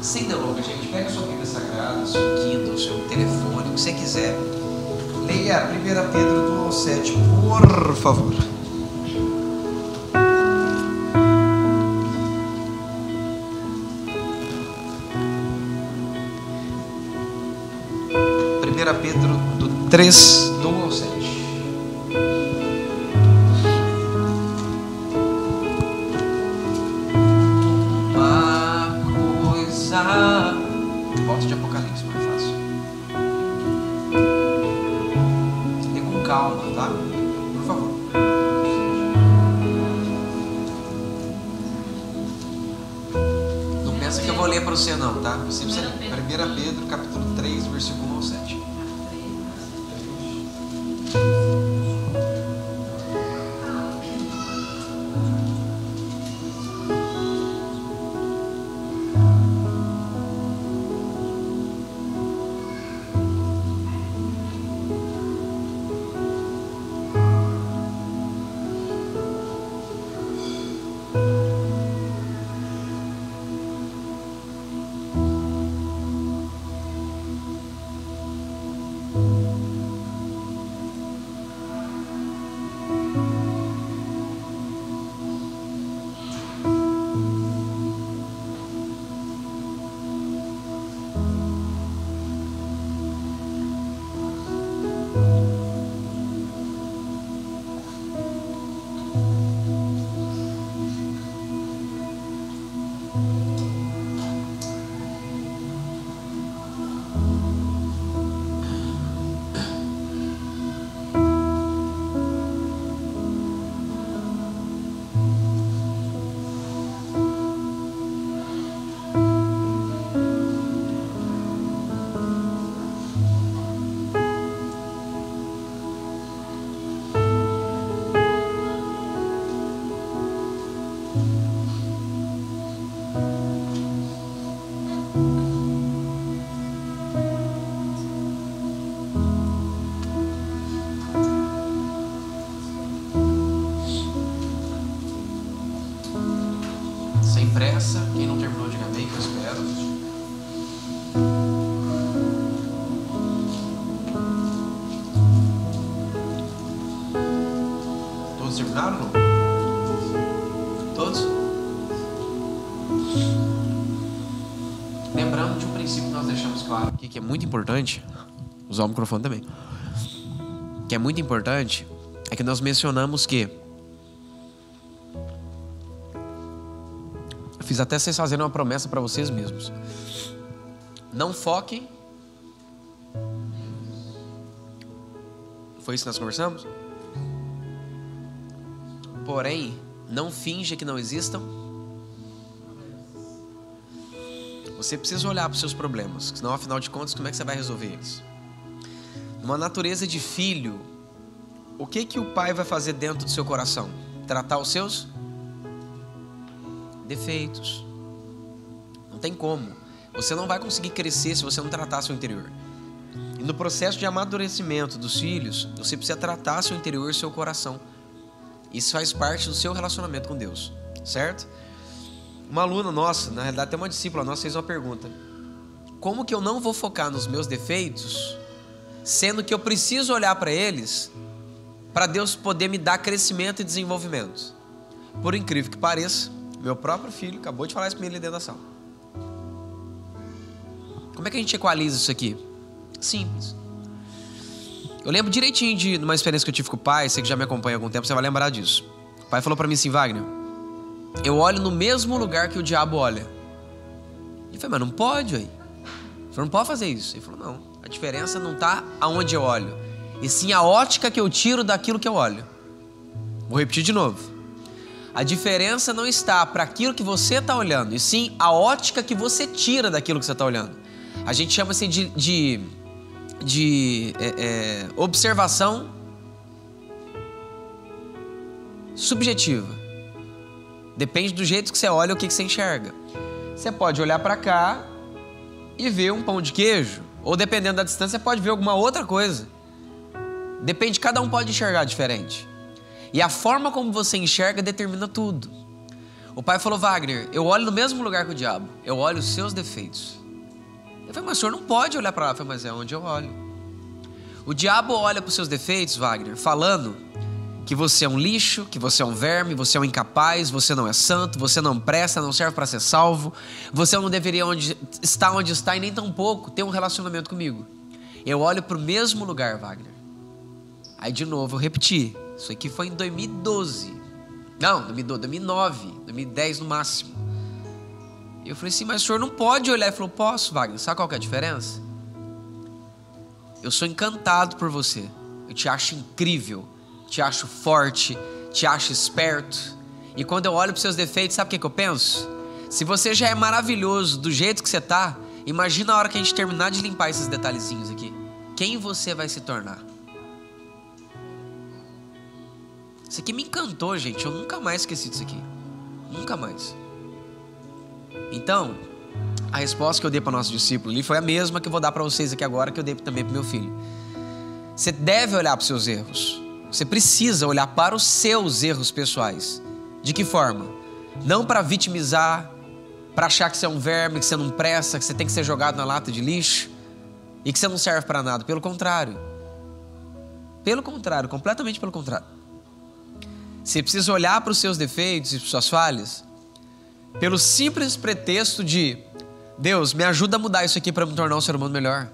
Sem delongas, gente, pega a sua Bíblia Sagrada, seu Kindle, seu telefone, o que você quiser. Leia 1 Pedro do 1 ao 7, por favor. Pedro do 3, do 1 ao 7. Uma coisa. Volta de Apocalipse, mais fácil. Lê com calma, tá? Por favor. Não pensa que eu vou ler para você não, tá? Você precisa ler. 1 Pedro, capítulo 3, versículo 1 ao 7. Pressa, quem não terminou, diga amém, que eu espero. Todos terminaram ou não? Todos? Lembrando de um princípio que nós deixamos claro aqui, que é muito importante, usar o microfone também, que é muito importante, é que nós mencionamos que fiz até vocês fazerem uma promessa para vocês mesmos. Não foquem. Foi isso que nós conversamos? Porém, não finja que não existam. Você precisa olhar para os seus problemas, senão, afinal de contas, como é que você vai resolver eles? Numa natureza de filho, o que o pai vai fazer dentro do seu coração? Tratar os seus defeitos. Não tem como. Você não vai conseguir crescer se você não tratar seu interior. E no processo de amadurecimento dos filhos, você precisa tratar seu interior e seu coração. Isso faz parte do seu relacionamento com Deus, certo? Uma aluna nossa, na realidade até uma discípula nossa, fez uma pergunta: como que eu não vou focar nos meus defeitos, sendo que eu preciso olhar para eles, para Deus poder me dar crescimento e desenvolvimento? Por incrível que pareça, meu próprio filho acabou de falar isso para mim ali dentro da sala. Como é que a gente equaliza isso aqui? Simples. Eu lembro direitinho de uma experiência que eu tive com o pai. Você que já me acompanha há algum tempo, você vai lembrar disso. O pai falou para mim assim: Wagner, eu olho no mesmo lugar que o diabo olha. Eu falei: mas não pode, ué. Você não pode fazer isso. Ele falou: não, a diferença não está aonde eu olho, e sim a ótica que eu tiro daquilo que eu olho. Vou repetir de novo. A diferença não está para aquilo que você está olhando, e sim a ótica que você tira daquilo que você está olhando. A gente chama assim de observação subjetiva. Depende do jeito que você olha, o que você enxerga. Você pode olhar para cá e ver um pão de queijo, ou dependendo da distância, você pode ver alguma outra coisa. Depende, cada um pode enxergar diferente. E a forma como você enxerga determina tudo. O pai falou, Wagner, eu olho no mesmo lugar que o diabo. Eu olho os seus defeitos. Eu falei, mas o senhor não pode olhar para lá. Eu falei, mas é onde eu olho. O diabo olha para os seus defeitos, Wagner, falando que você é um lixo, que você é um verme, você é um incapaz, você não é santo, você não presta, não serve para ser salvo, você não deveria estar onde está e nem tampouco ter um relacionamento comigo. Eu olho para o mesmo lugar, Wagner. Aí de novo eu repeti, isso aqui foi em 2012, não, 2009, 2010 no máximo. E eu falei assim, mas o senhor não pode olhar. Ele falou, posso, Wagner, sabe qual que é a diferença? Eu sou encantado por você, eu te acho incrível, te acho forte, te acho esperto. E quando eu olho para os seus defeitos, sabe o que eu penso? Se você já é maravilhoso do jeito que você está, imagina a hora que a gente terminar de limpar esses detalhezinhos aqui. Quem você vai se tornar? Isso aqui me encantou, gente. Eu nunca mais esqueci disso aqui. Nunca mais. Então, a resposta que eu dei para o nosso discípulo ali foi a mesma que eu vou dar para vocês aqui agora, que eu dei também para o meu filho. Você deve olhar para os seus erros. Você precisa olhar para os seus erros pessoais. De que forma? Não para vitimizar, para achar que você é um verme, que você não presta, que você tem que ser jogado na lata de lixo e que você não serve para nada. Pelo contrário. Pelo contrário, completamente pelo contrário. Você precisa olhar para os seus defeitos e para suas falhas pelo simples pretexto de Deus, me ajuda a mudar isso aqui para me tornar um ser humano melhor.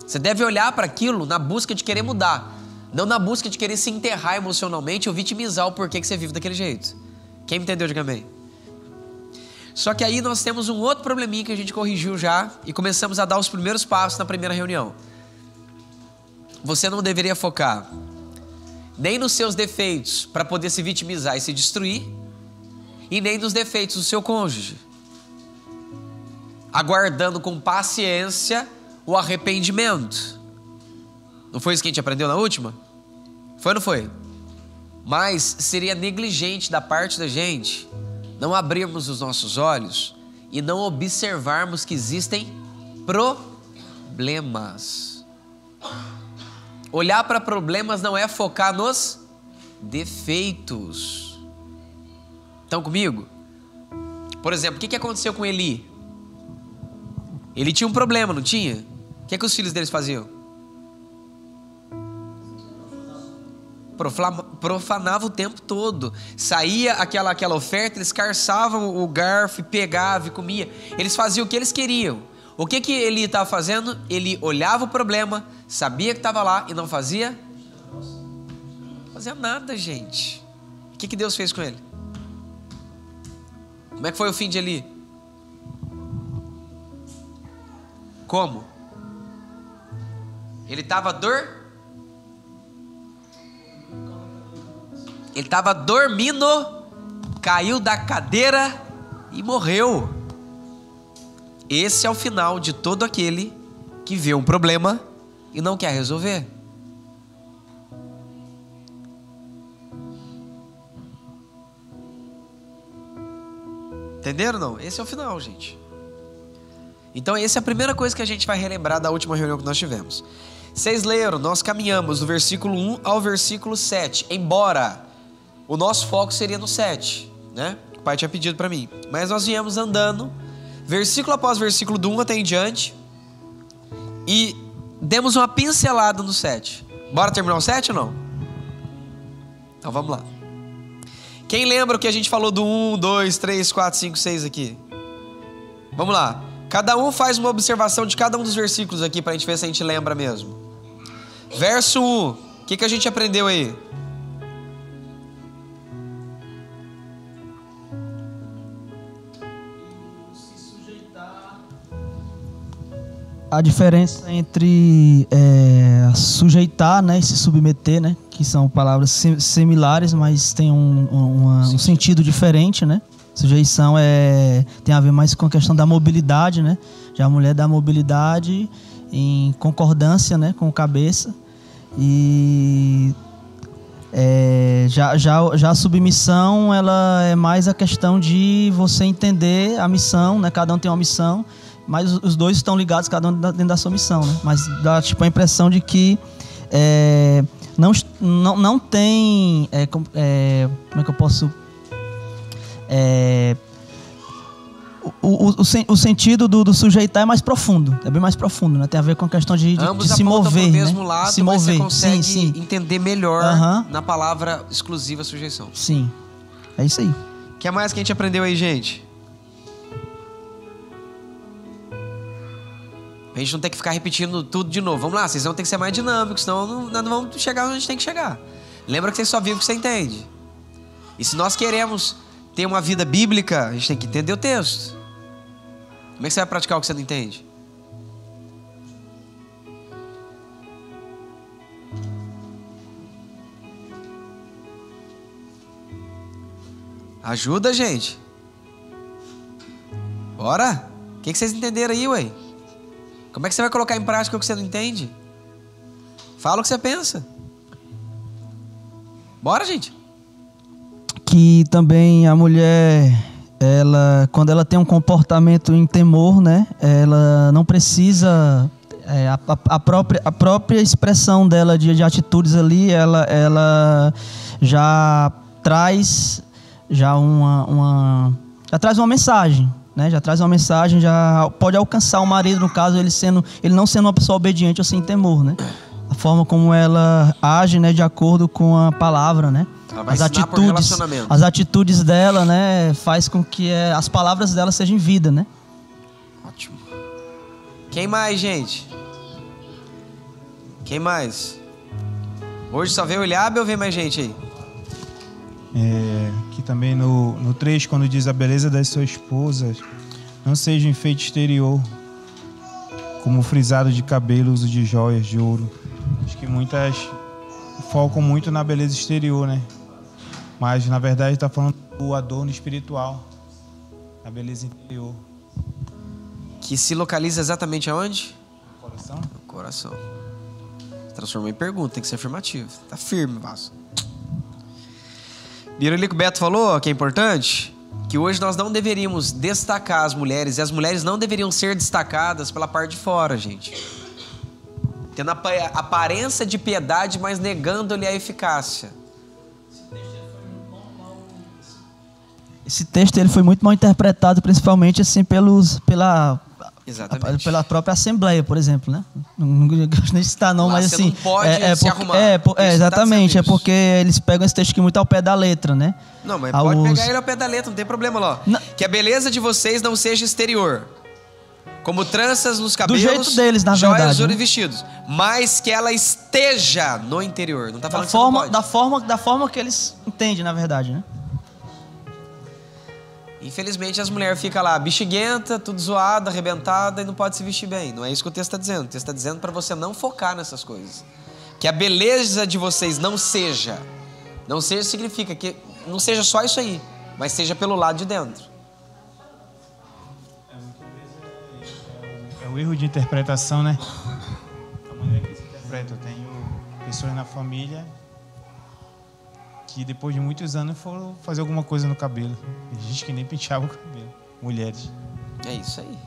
Você deve olhar para aquilo na busca de querer mudar, não na busca de querer se enterrar emocionalmente ou vitimizar o porquê que você vive daquele jeito. Quem me entendeu, diga amém. Só que aí nós temos um outro probleminha que a gente corrigiu já e começamos a dar os primeiros passos na primeira reunião. Você não deveria focar nem nos seus defeitos para poder se vitimizar e se destruir, e nem nos defeitos do seu cônjuge, aguardando com paciência o arrependimento. Não foi isso que a gente aprendeu na última? Foi ou não foi? Mas seria negligente da parte da gente não abrirmos os nossos olhos e não observarmos que existem problemas. Olhar para problemas não é focar nos defeitos. Estão comigo? Por exemplo, o que aconteceu com Eli? Ele tinha um problema, não tinha? O que os filhos deles faziam? Profanava o tempo todo. Saía aquela oferta, eles carçavam o garfo, pegava e comia. Eles faziam o que eles queriam. O que Eli estava fazendo? Ele olhava o problema, sabia que estava lá e não fazia? Não fazia nada, gente. O que Deus fez com ele? Como é que foi o fim de Eli? Como? Ele estava dormindo, caiu da cadeira e morreu. Esse é o final de todo aquele que vê um problema e não quer resolver. Entenderam ou não? Esse é o final, gente. Então essa é a primeira coisa que a gente vai relembrar da última reunião que nós tivemos. Vocês leram, nós caminhamos do versículo 1 ao versículo 7. Embora o nosso foco seria no 7, né? O pai tinha pedido para mim. Mas nós viemos andando, versículo após versículo, do 1 até em diante, e demos uma pincelada no 7. Bora terminar o 7 ou não? Então vamos lá. Quem lembra o que a gente falou do 1, 2, 3, 4, 5, 6 aqui? Vamos lá. Cada um faz uma observação de cada um dos versículos aqui para a gente ver se a gente lembra mesmo. Verso 1. O que a gente aprendeu aí? A diferença entre sujeitar, né, e se submeter, né, que são palavras similares, mas tem um sentido diferente, né? Sujeição tem a ver mais com a questão da mobilidade, né? Já a mulher dá mobilidade em concordância, né, com a cabeça. E já a submissão, ela é mais a questão de você entender a missão, né? Cada um tem uma missão, mas os dois estão ligados, cada um dentro da sua missão, né? Mas dá tipo a impressão de que não tem como é que eu posso O sentido do sujeitar é mais profundo, é bem mais profundo, né? Tem a ver com a questão de se mover, pro né? mesmo lado, se mover, você consegue sim. entender melhor na palavra exclusiva sujeição. Sim, é isso aí. O que mais que a gente aprendeu aí, gente? A gente não tem que ficar repetindo tudo de novo. Vamos lá, vocês vão ter que ser mais dinâmicos, senão nós não vamos chegar onde a gente tem que chegar. Lembra que você só vive o que você entende. E se nós queremos ter uma vida bíblica, a gente tem que entender o texto. Como é que você vai praticar o que você não entende? Ajuda, gente. Bora? O que vocês entenderam aí, ué? Como é que você vai colocar em prática o que você não entende? Fala o que você pensa. Bora, gente. Que também a mulher, quando ela tem um comportamento em temor, né? Ela não precisa... a própria expressão dela de atitudes ali, ela já traz já traz uma mensagem, né? Já traz uma mensagem, já pode alcançar o marido, no caso, ele não sendo uma pessoa obediente ou sem temor, né? A forma como ela age, né, de acordo com a palavra, né? As atitudes dela, né, faz com que as palavras dela sejam vida, né? Ótimo. Quem mais, gente? Quem mais? Hoje só veio o Eliabe ou vem mais gente aí? Aqui também no trecho, quando diz a beleza das suas esposas, não seja um enfeite exterior, como frisado de cabelo, uso de joias, de ouro. Acho que muitas focam muito na beleza exterior, né? Mas, na verdade, está falando do adorno espiritual, a beleza interior. Que se localiza exatamente aonde? No coração. No coração. Transformou em pergunta, tem que ser afirmativo. Tá firme, Vasco. Viram ali que o Beto falou, que é importante? Que hoje nós não deveríamos destacar as mulheres, e as mulheres não deveriam ser destacadas pela parte de fora, gente. Tendo a aparência de piedade, mas negando-lhe a eficácia. Esse texto ele foi muito mal interpretado, principalmente assim pela própria Assembleia, por exemplo, né? Não gosto nem de citar não, mas assim... Não pode se arrumar. Exatamente, é porque eles pegam esse texto aqui muito ao pé da letra, né? Não, mas pode pegar ele ao pé da letra, não tem problema lá. Que a beleza de vocês não seja exterior, como tranças nos cabelos, do jeito deles, na joias, verdade, ouro e vestidos, mas que ela esteja no interior. Não tá falando da forma que eles entendem, na verdade, né? Infelizmente as mulheres ficam lá bexiguenta, tudo zoada, arrebentada e não pode se vestir bem. Não é isso que o texto está dizendo. O texto está dizendo para você não focar nessas coisas. Que a beleza de vocês não seja. Não seja significa que não seja só isso aí, mas seja pelo lado de dentro. É o erro de interpretação, né? A maneira que se interpreta. Eu tenho pessoas na família que depois de muitos anos foram fazer alguma coisa no cabelo. Tem gente que nem penteava o cabelo. Mulheres. É isso aí.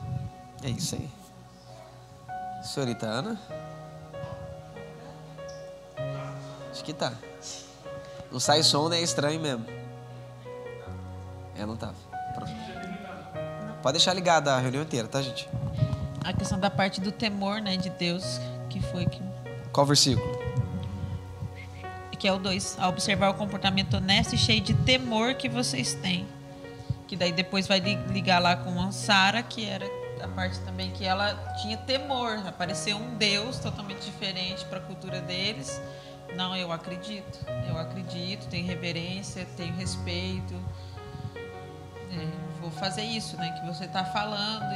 É isso aí. Senhorita Ana? Acho que tá. Não sai som, né? É estranho mesmo. Não tava. Pronto. Pode deixar ligada a reunião inteira, tá, gente? A questão da parte do temor, né, de Deus, que foi que... Qual versículo? Que é o 2, a observar o comportamento honesto e cheio de temor que vocês têm. Que daí depois vai ligar lá com a Sara, que era a parte também que ela tinha temor. Apareceu um Deus totalmente diferente para a cultura deles. Não, eu acredito, tenho reverência, tenho respeito. Vou fazer isso, né, que você está falando.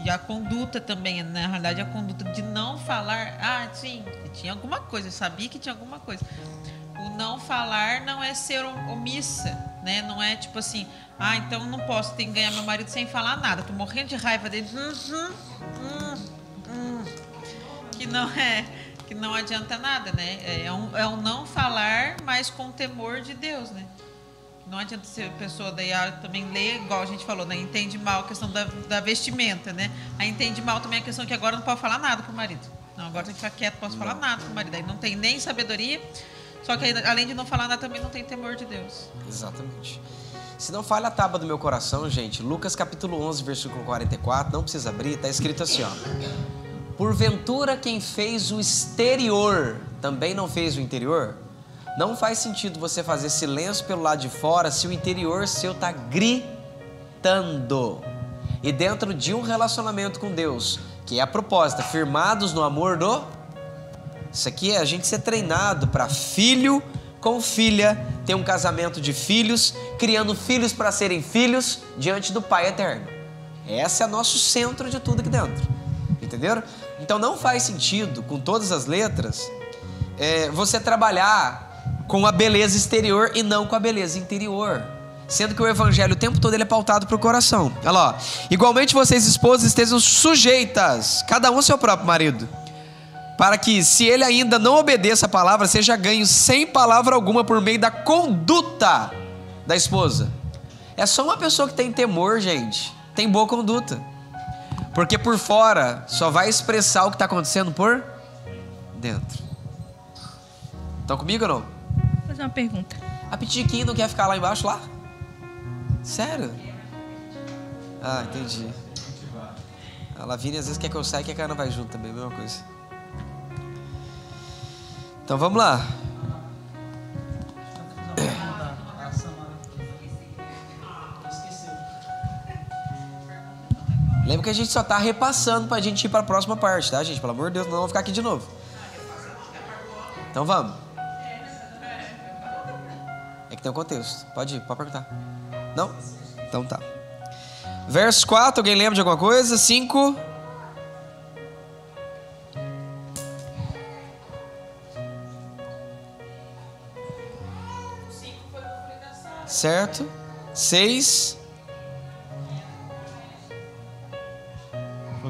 E a conduta também, na realidade, a conduta de não falar. Sim, tinha alguma coisa, eu sabia que tinha alguma coisa. O não falar não é ser omissa, né? Não é tipo assim, então não posso, tenho que ganhar meu marido sem falar nada. Tô morrendo de raiva dele. Que não adianta nada, né? É um não falar, mas com temor de Deus, né? Não adianta ser pessoa daí também ler, igual a gente falou, né? Entende mal a questão da vestimenta, né? Aí entende mal também a questão que agora não pode falar nada pro marido. Não, agora tem que ficar quieto, não posso falar nada pro marido. Aí não tem nem sabedoria. Só que além de não falar nada, também não tem temor de Deus. Exatamente. Se não falha a tábua do meu coração, gente, Lucas capítulo 11, versículo 44, não precisa abrir, está escrito assim, ó. Porventura quem fez o exterior também não fez o interior? Não faz sentido você fazer silêncio pelo lado de fora se o interior seu está gritando. E dentro de um relacionamento com Deus, que é a proposta, firmados no amor do... Isso aqui é a gente ser treinado para filho com filha, ter um casamento de filhos, criando filhos para serem filhos diante do Pai Eterno. Esse é nosso centro de tudo aqui dentro. Entenderam? Então não faz sentido, com todas as letras, você trabalhar com a beleza exterior e não com a beleza interior. Sendo que o evangelho o tempo todo ele é pautado para o coração. Olha lá. Igualmente vocês, esposas, estejam sujeitas, cada um ao seu próprio marido, para que, se ele ainda não obedeça a palavra, seja ganho sem palavra alguma por meio da conduta da esposa. É só uma pessoa que tem temor, gente, tem boa conduta. Porque por fora só vai expressar o que está acontecendo por dentro. Estão comigo ou não? Vou fazer uma pergunta. A Pitiquinha não quer ficar lá embaixo, lá? Sério? Ah, entendi. A Lavínia às vezes quer que eu saia e quer que a Ana vai junto também, mesma coisa. Então vamos lá. Lembra que a gente só está repassando para a gente ir para a próxima parte, tá, gente? Pelo amor de Deus, não vamos ficar aqui de novo. Então vamos. É que tem um contexto. Pode ir, pode perguntar. Não? Então tá. Verso 4, alguém lembra de alguma coisa? 5. Certo? 6.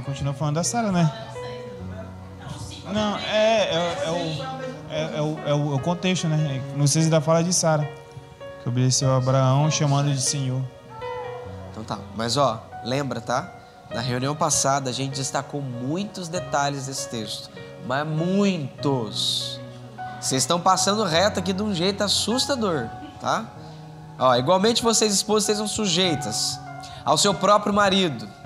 Continua falando da Sara, né? Não, é o contexto, né? No 6 ainda fala de Sara, que obedeceu a Abraão chamando de Senhor. Então tá, mas ó, lembra, tá? Na reunião passada a gente destacou muitos detalhes desse texto, mas muitos. Vocês estão passando reto aqui de um jeito assustador, tá? Ó, igualmente vocês, esposas, sejam sujeitas ao seu próprio marido.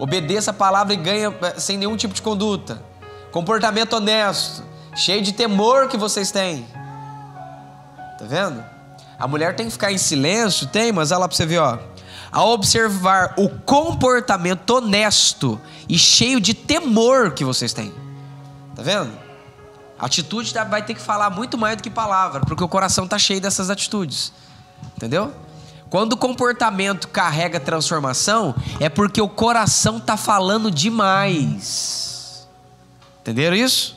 Obedeça a palavra e ganha sem nenhum tipo de conduta. Comportamento honesto, cheio de temor que vocês têm. Tá vendo? A mulher tem que ficar em silêncio, tem, mas olha lá pra você ver, ó. Ao observar o comportamento honesto e cheio de temor que vocês têm. Tá vendo? A atitude vai ter que falar muito mais do que palavra, porque o coração tá cheio dessas atitudes. Entendeu? Quando o comportamento carrega transformação, é porque o coração tá falando demais. Entenderam isso?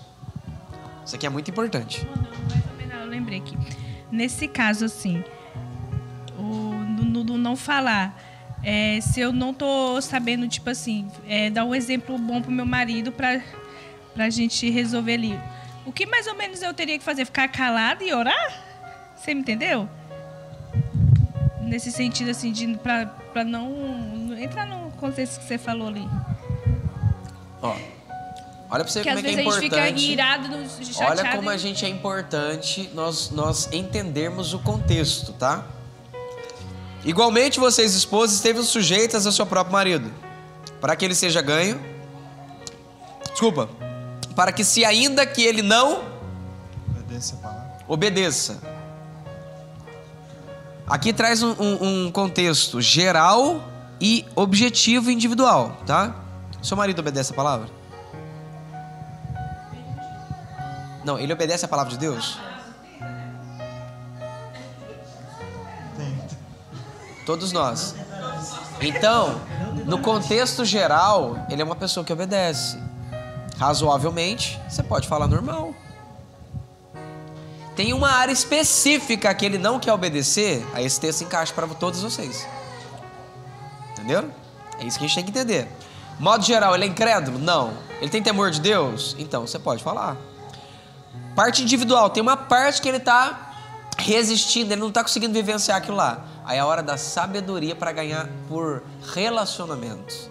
Isso aqui é muito importante. Eu lembrei aqui. Nesse caso, assim, do não falar, se eu não tô sabendo, tipo assim, dar um exemplo bom pro meu marido pra gente resolver ali. O que mais ou menos eu teria que fazer? Ficar calado e orar? Você me entendeu? Nesse sentido, assim, pra não entrar no contexto que você falou ali. Ó, olha pra você Porque como é que é às vezes importante. a gente fica irado, chateado. Olha como a gente é importante nós entendermos o contexto, tá? Igualmente vocês, esposas, estejam sujeitas ao seu próprio marido, para que ele seja ganho. Desculpa. Para que, se ainda que ele não obedeça. Aqui traz um contexto geral e objetivo individual, tá? Seu marido obedece a palavra? Não, ele obedece a palavra de Deus? Todos nós. Então, no contexto geral, ele é uma pessoa que obedece. Razoavelmente, você pode falar normal. Tem uma área específica que ele não quer obedecer, aí esse texto encaixa para todos vocês. Entenderam? É isso que a gente tem que entender. Modo geral, ele é incrédulo? Não. Ele tem temor de Deus? Então, você pode falar. Parte individual, tem uma parte que ele está resistindo, ele não está conseguindo vivenciar aquilo lá. Aí é a hora da sabedoria para ganhar por relacionamento.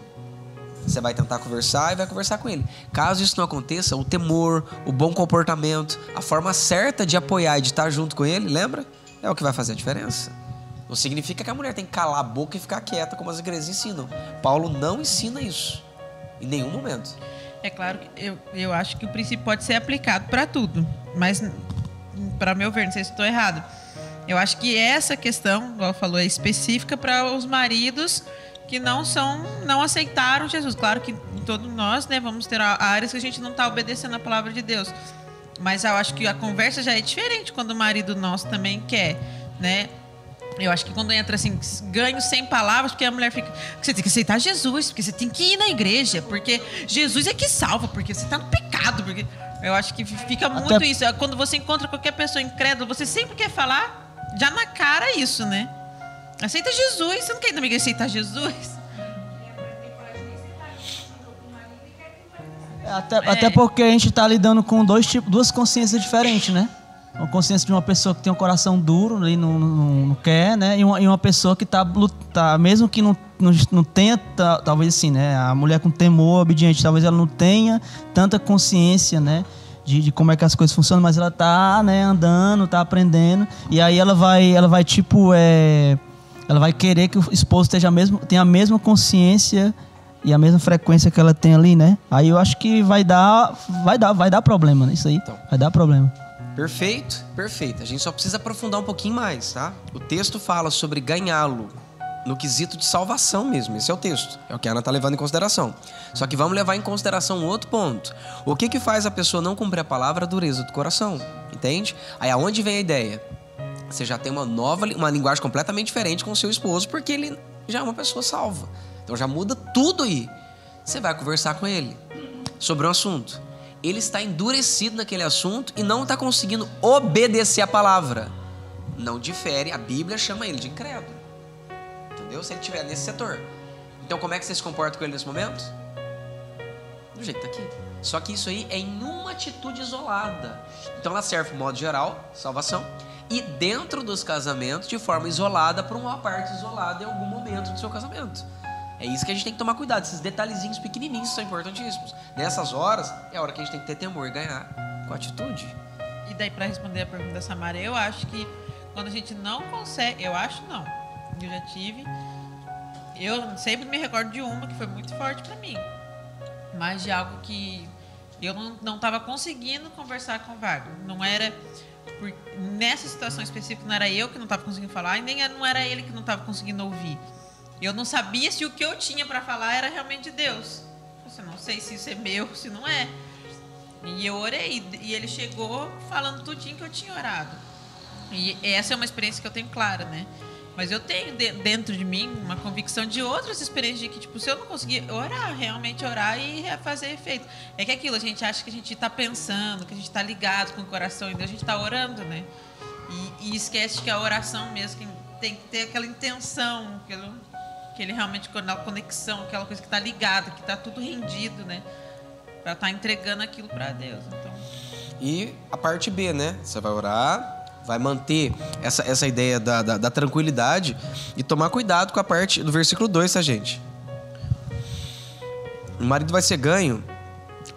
Você vai tentar conversar e vai conversar com ele. Caso isso não aconteça, o temor, o bom comportamento, a forma certa de apoiar e de estar junto com ele, lembra? É o que vai fazer a diferença. Não significa que a mulher tem que calar a boca e ficar quieta como as igrejas ensinam. Paulo não ensina isso. Em nenhum momento. É claro que eu acho que o princípio pode ser aplicado para tudo. Mas, para meu ver, não sei se estou errado. Eu acho que essa questão, igual falou, é específica para os maridos que não aceitaram Jesus. Claro que todos nós, né, vamos ter áreas que a gente não está obedecendo a palavra de Deus. Mas eu acho que a conversa já é diferente quando o marido nosso também quer, né? Eu acho que quando entra assim, ganho sem palavras, porque a mulher fica... Você tem que aceitar Jesus, porque você tem que ir na igreja, porque Jesus é que salva, porque você está no pecado. Porque... Eu acho que fica muito isso. Quando você encontra qualquer pessoa incrédula, você sempre quer falar já na cara isso, né? Aceita Jesus. Você não quer ir na igreja aceitar Jesus? Até porque a gente está lidando com duas consciências diferentes, né? Uma consciência de uma pessoa que tem um coração duro e não quer, né? E uma pessoa que tá mesmo que não tenha, talvez assim, né? A mulher com temor, obediente, talvez ela não tenha tanta consciência, né? De como é que as coisas funcionam, mas ela tá, né, andando, tá aprendendo. E aí ela vai tipo, ela vai querer que o esposo tenha a mesma consciência e a mesma frequência que ela tem ali, né? Aí eu acho que vai dar problema, né? Isso aí, então, vai dar problema. Perfeito, perfeito. A gente só precisa aprofundar um pouquinho mais, tá? O texto fala sobre ganhá-lo no quesito de salvação mesmo. Esse é o texto. É o que a Ana está levando em consideração. Só que vamos levar em consideração um outro ponto. O que faz a pessoa não cumprir a palavra? A dureza do coração. Entende? Aí aonde vem a ideia? Você já tem uma linguagem completamente diferente com o seu esposo, porque ele já é uma pessoa salva. Então já muda tudo aí. Você vai conversar com ele sobre um assunto. Ele está endurecido naquele assunto e não está conseguindo obedecer a palavra. Não difere, a Bíblia chama ele de incrédulo. Entendeu? Se ele estiver nesse setor. Então como é que você se comporta com ele nesse momento? Do jeito que está aqui. Só que isso aí é em uma atitude isolada. Então ela serve, de modo geral, salvação. E dentro dos casamentos, de forma isolada, para uma parte isolada em algum momento do seu casamento. É isso que a gente tem que tomar cuidado. Esses detalhezinhos pequenininhos são importantíssimos. Nessas horas, é a hora que a gente tem que ter temor e ganhar com atitude. E daí, para responder a pergunta da Samara, eu acho que quando a gente não consegue... Eu acho não. Eu já tive... Eu sempre me recordo de uma que foi muito forte para mim. Mas de algo que eu não estava conseguindo conversar com o Wagner. Não era... Nessa situação específica, não era eu que não estava conseguindo falar e nem não era ele que não estava conseguindo ouvir. Eu não sabia se o que eu tinha para falar era realmente de Deus. Eu não sei se isso é meu, se não é. E eu orei. E ele chegou falando tudinho que eu tinha orado. E essa é uma experiência que eu tenho clara, né? Mas eu tenho dentro de mim uma convicção de outras experiências de que, tipo, se eu não conseguir orar, realmente orar e fazer efeito. É que aquilo, a gente acha que a gente está pensando, que a gente está ligado com o coração, e a gente está orando, né? E esquece que a oração mesmo que tem que ter aquela intenção, aquele realmente, aquela conexão, aquela coisa que está ligada, que está tudo rendido, né? Para estar entregando aquilo para Deus. Então... E a parte B, né? Você vai orar, vai manter essa ideia da tranquilidade e tomar cuidado com a parte do versículo 2, tá, gente? O marido vai ser ganho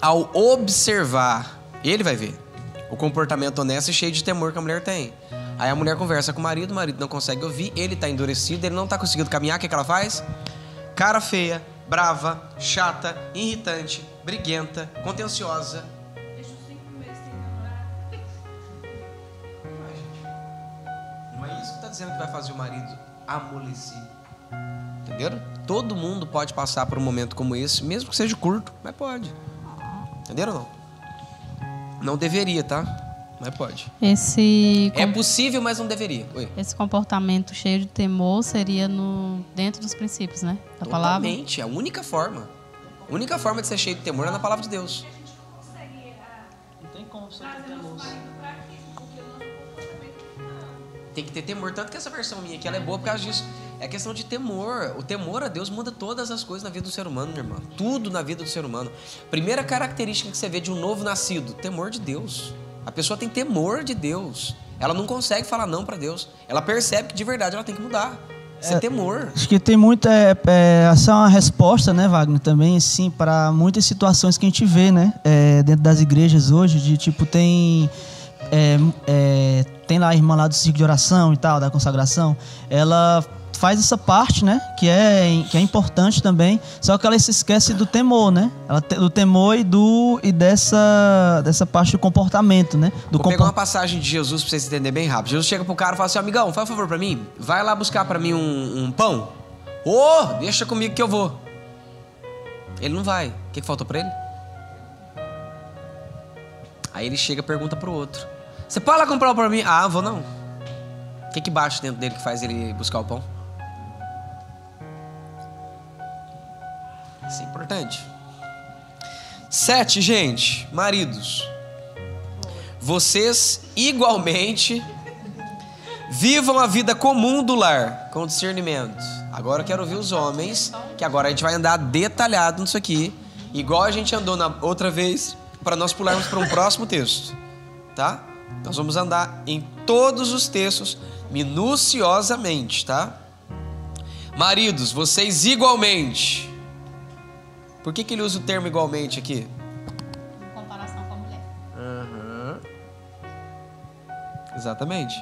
ao observar, ele vai ver o comportamento honesto e cheio de temor que a mulher tem. Aí a mulher conversa com o marido não consegue ouvir, ele tá endurecido, ele não tá conseguindo caminhar, o que ela faz? Cara feia, brava, chata, irritante, briguenta, contenciosa. Deixa os 5 meses sem namorar. Não é isso que tá dizendo que vai fazer o marido amolecer. Entenderam? Todo mundo pode passar por um momento como esse, mesmo que seja curto, mas pode. Entenderam ou não? Não deveria, tá? Mas pode. É possível, mas não deveria. Oi. Esse comportamento cheio de temor seria dentro dos princípios, né? Da palavra. Totalmente. É a única forma. A única forma de ser cheio de temor é na palavra de Deus. Não tem como ser temor. Tem que ter temor. Tanto que essa versão minha aqui, ela é boa por causa disso. É questão de temor. O temor a Deus muda todas as coisas na vida do ser humano, minha irmã. Tudo na vida do ser humano. Primeira característica que você vê de um novo nascido: temor de Deus. A pessoa tem temor de Deus. Ela não consegue falar não para Deus. Ela percebe que de verdade ela tem que mudar. Isso é temor. Acho que tem muita. Essa é uma resposta, né, Wagner, também, assim, para muitas situações que a gente vê, né, dentro das igrejas hoje, de tipo, tem lá a irmã lá do círculo de oração e tal, da consagração, ela faz essa parte, né, que é importante também, só que ela se esquece do temor, né, do temor e dessa parte do comportamento, né. Vou pegar uma passagem de Jesus pra vocês entenderem bem rápido. Jesus chega pro cara e fala assim, amigão, faz um favor pra mim, vai lá buscar pra mim um pão. Deixa comigo que eu vou. Ele não vai. O que faltou pra ele? Aí ele chega e pergunta pro outro, você pode lá comprar pra mim? Ah, vou não. O que bate dentro dele que faz ele buscar o pão? Isso é importante. 7, gente, maridos, vocês igualmente vivam a vida comum do lar com discernimento. Agora eu quero ouvir os homens, que agora a gente vai andar detalhado nisso aqui, igual a gente andou na outra vez, para nós pularmos para um próximo texto, tá? Nós vamos andar em todos os textos minuciosamente, tá? Maridos, vocês igualmente. Por que ele usa o termo igualmente aqui? Em comparação com a mulher. Uhum. Exatamente.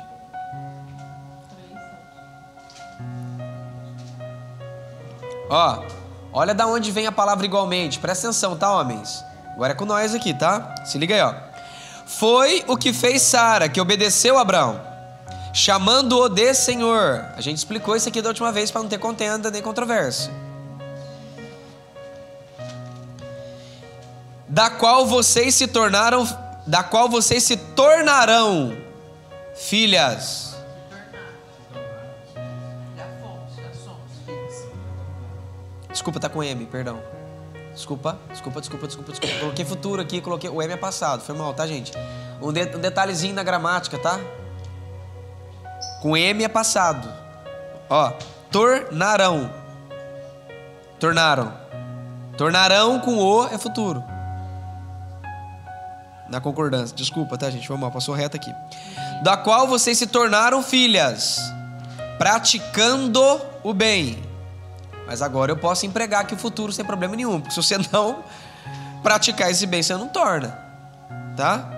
Olha da onde vem a palavra igualmente. Presta atenção, tá, homens? Agora é com nós aqui, tá? Se liga aí, ó. Foi o que fez Sara, que obedeceu a Abraão, chamando-o de Senhor. A gente explicou isso aqui da última vez para não ter contenda nem controvérsia. Da qual vocês se tornarão filhas. Desculpa, tá com M, perdão. Desculpa. Coloquei futuro aqui, o M é passado. Foi mal, tá, gente? Um detalhezinho na gramática, tá? Com M é passado. Tornaram. Tornarão com O é futuro. Na concordância. Desculpa, tá, gente? Foi mal, passou reto aqui. Da qual vocês se tornaram filhas, praticando o bem. Mas agora eu posso empregar aqui o futuro sem problema nenhum, porque se você não praticar esse bem, você não torna, tá?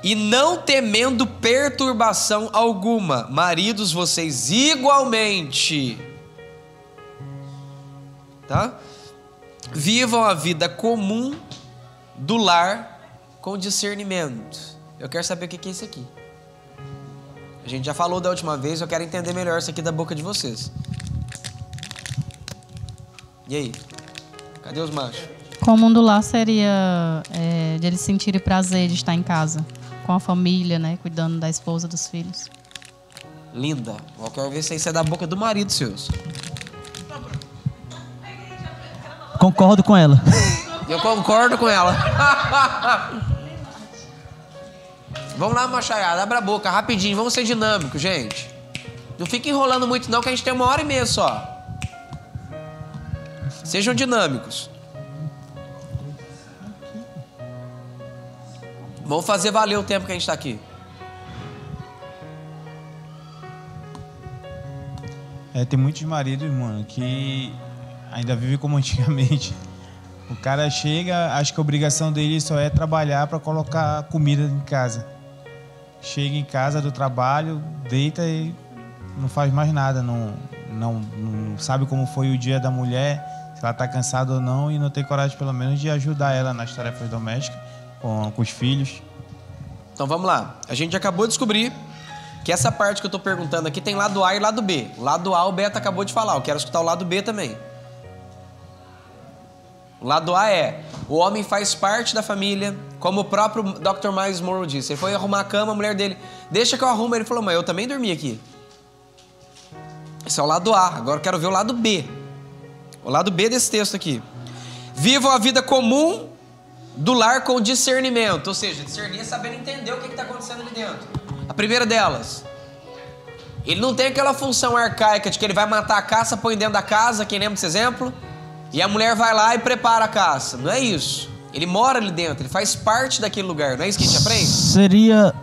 E não temendo perturbação alguma, maridos, vocês igualmente, tá? Vivam a vida comum do lar com discernimento. Eu quero saber o que é isso aqui. A gente já falou da última vez, eu quero entender melhor isso aqui da boca de vocês. E aí? Cadê os machos? Comum do lar seria de eles sentirem prazer de estar em casa, com a família, né? Cuidando da esposa, dos filhos. Linda. Eu quero ver se isso é da boca do marido seus. Concordo com ela. Eu concordo com ela. Vamos lá, machaiada. Abra a boca, rapidinho. Vamos ser dinâmicos, gente. Não fica enrolando muito não, que a gente tem 1h30 só. Sejam dinâmicos. Vamos fazer valer o tempo que a gente está aqui. Tem muitos maridos, mano, que ainda vivem como antigamente. O cara chega, acha que a obrigação dele só é trabalhar para colocar comida em casa. Chega em casa do trabalho, deita e não faz mais nada. Não sabe como foi o dia da mulher, se ela está cansada ou não, e não tem coragem, pelo menos, de ajudar ela nas tarefas domésticas, com os filhos. Então vamos lá. A gente acabou de descobrir que essa parte que eu estou perguntando aqui tem lado A e lado B. O lado A o Beto acabou de falar. Eu quero escutar o lado B também. O lado A é: o homem faz parte da família, como o próprio Dr. Miles Monroe disse. Ele foi arrumar a cama, a mulher dele, deixa que eu arrumo. Ele falou, mas eu também dormi aqui. Esse é o lado A. Agora eu quero ver o lado B. O lado B desse texto aqui. Vivam a vida comum do lar com discernimento. Ou seja, discernir é saber entender o que está acontecendo ali dentro. A primeira delas, ele não tem aquela função arcaica de que ele vai matar a caça, põe dentro da casa, quem lembra desse exemplo? E a mulher vai lá e prepara a caça. Não é isso. Ele mora ali dentro, ele faz parte daquele lugar. Não é isso que a gente aprende? Seria...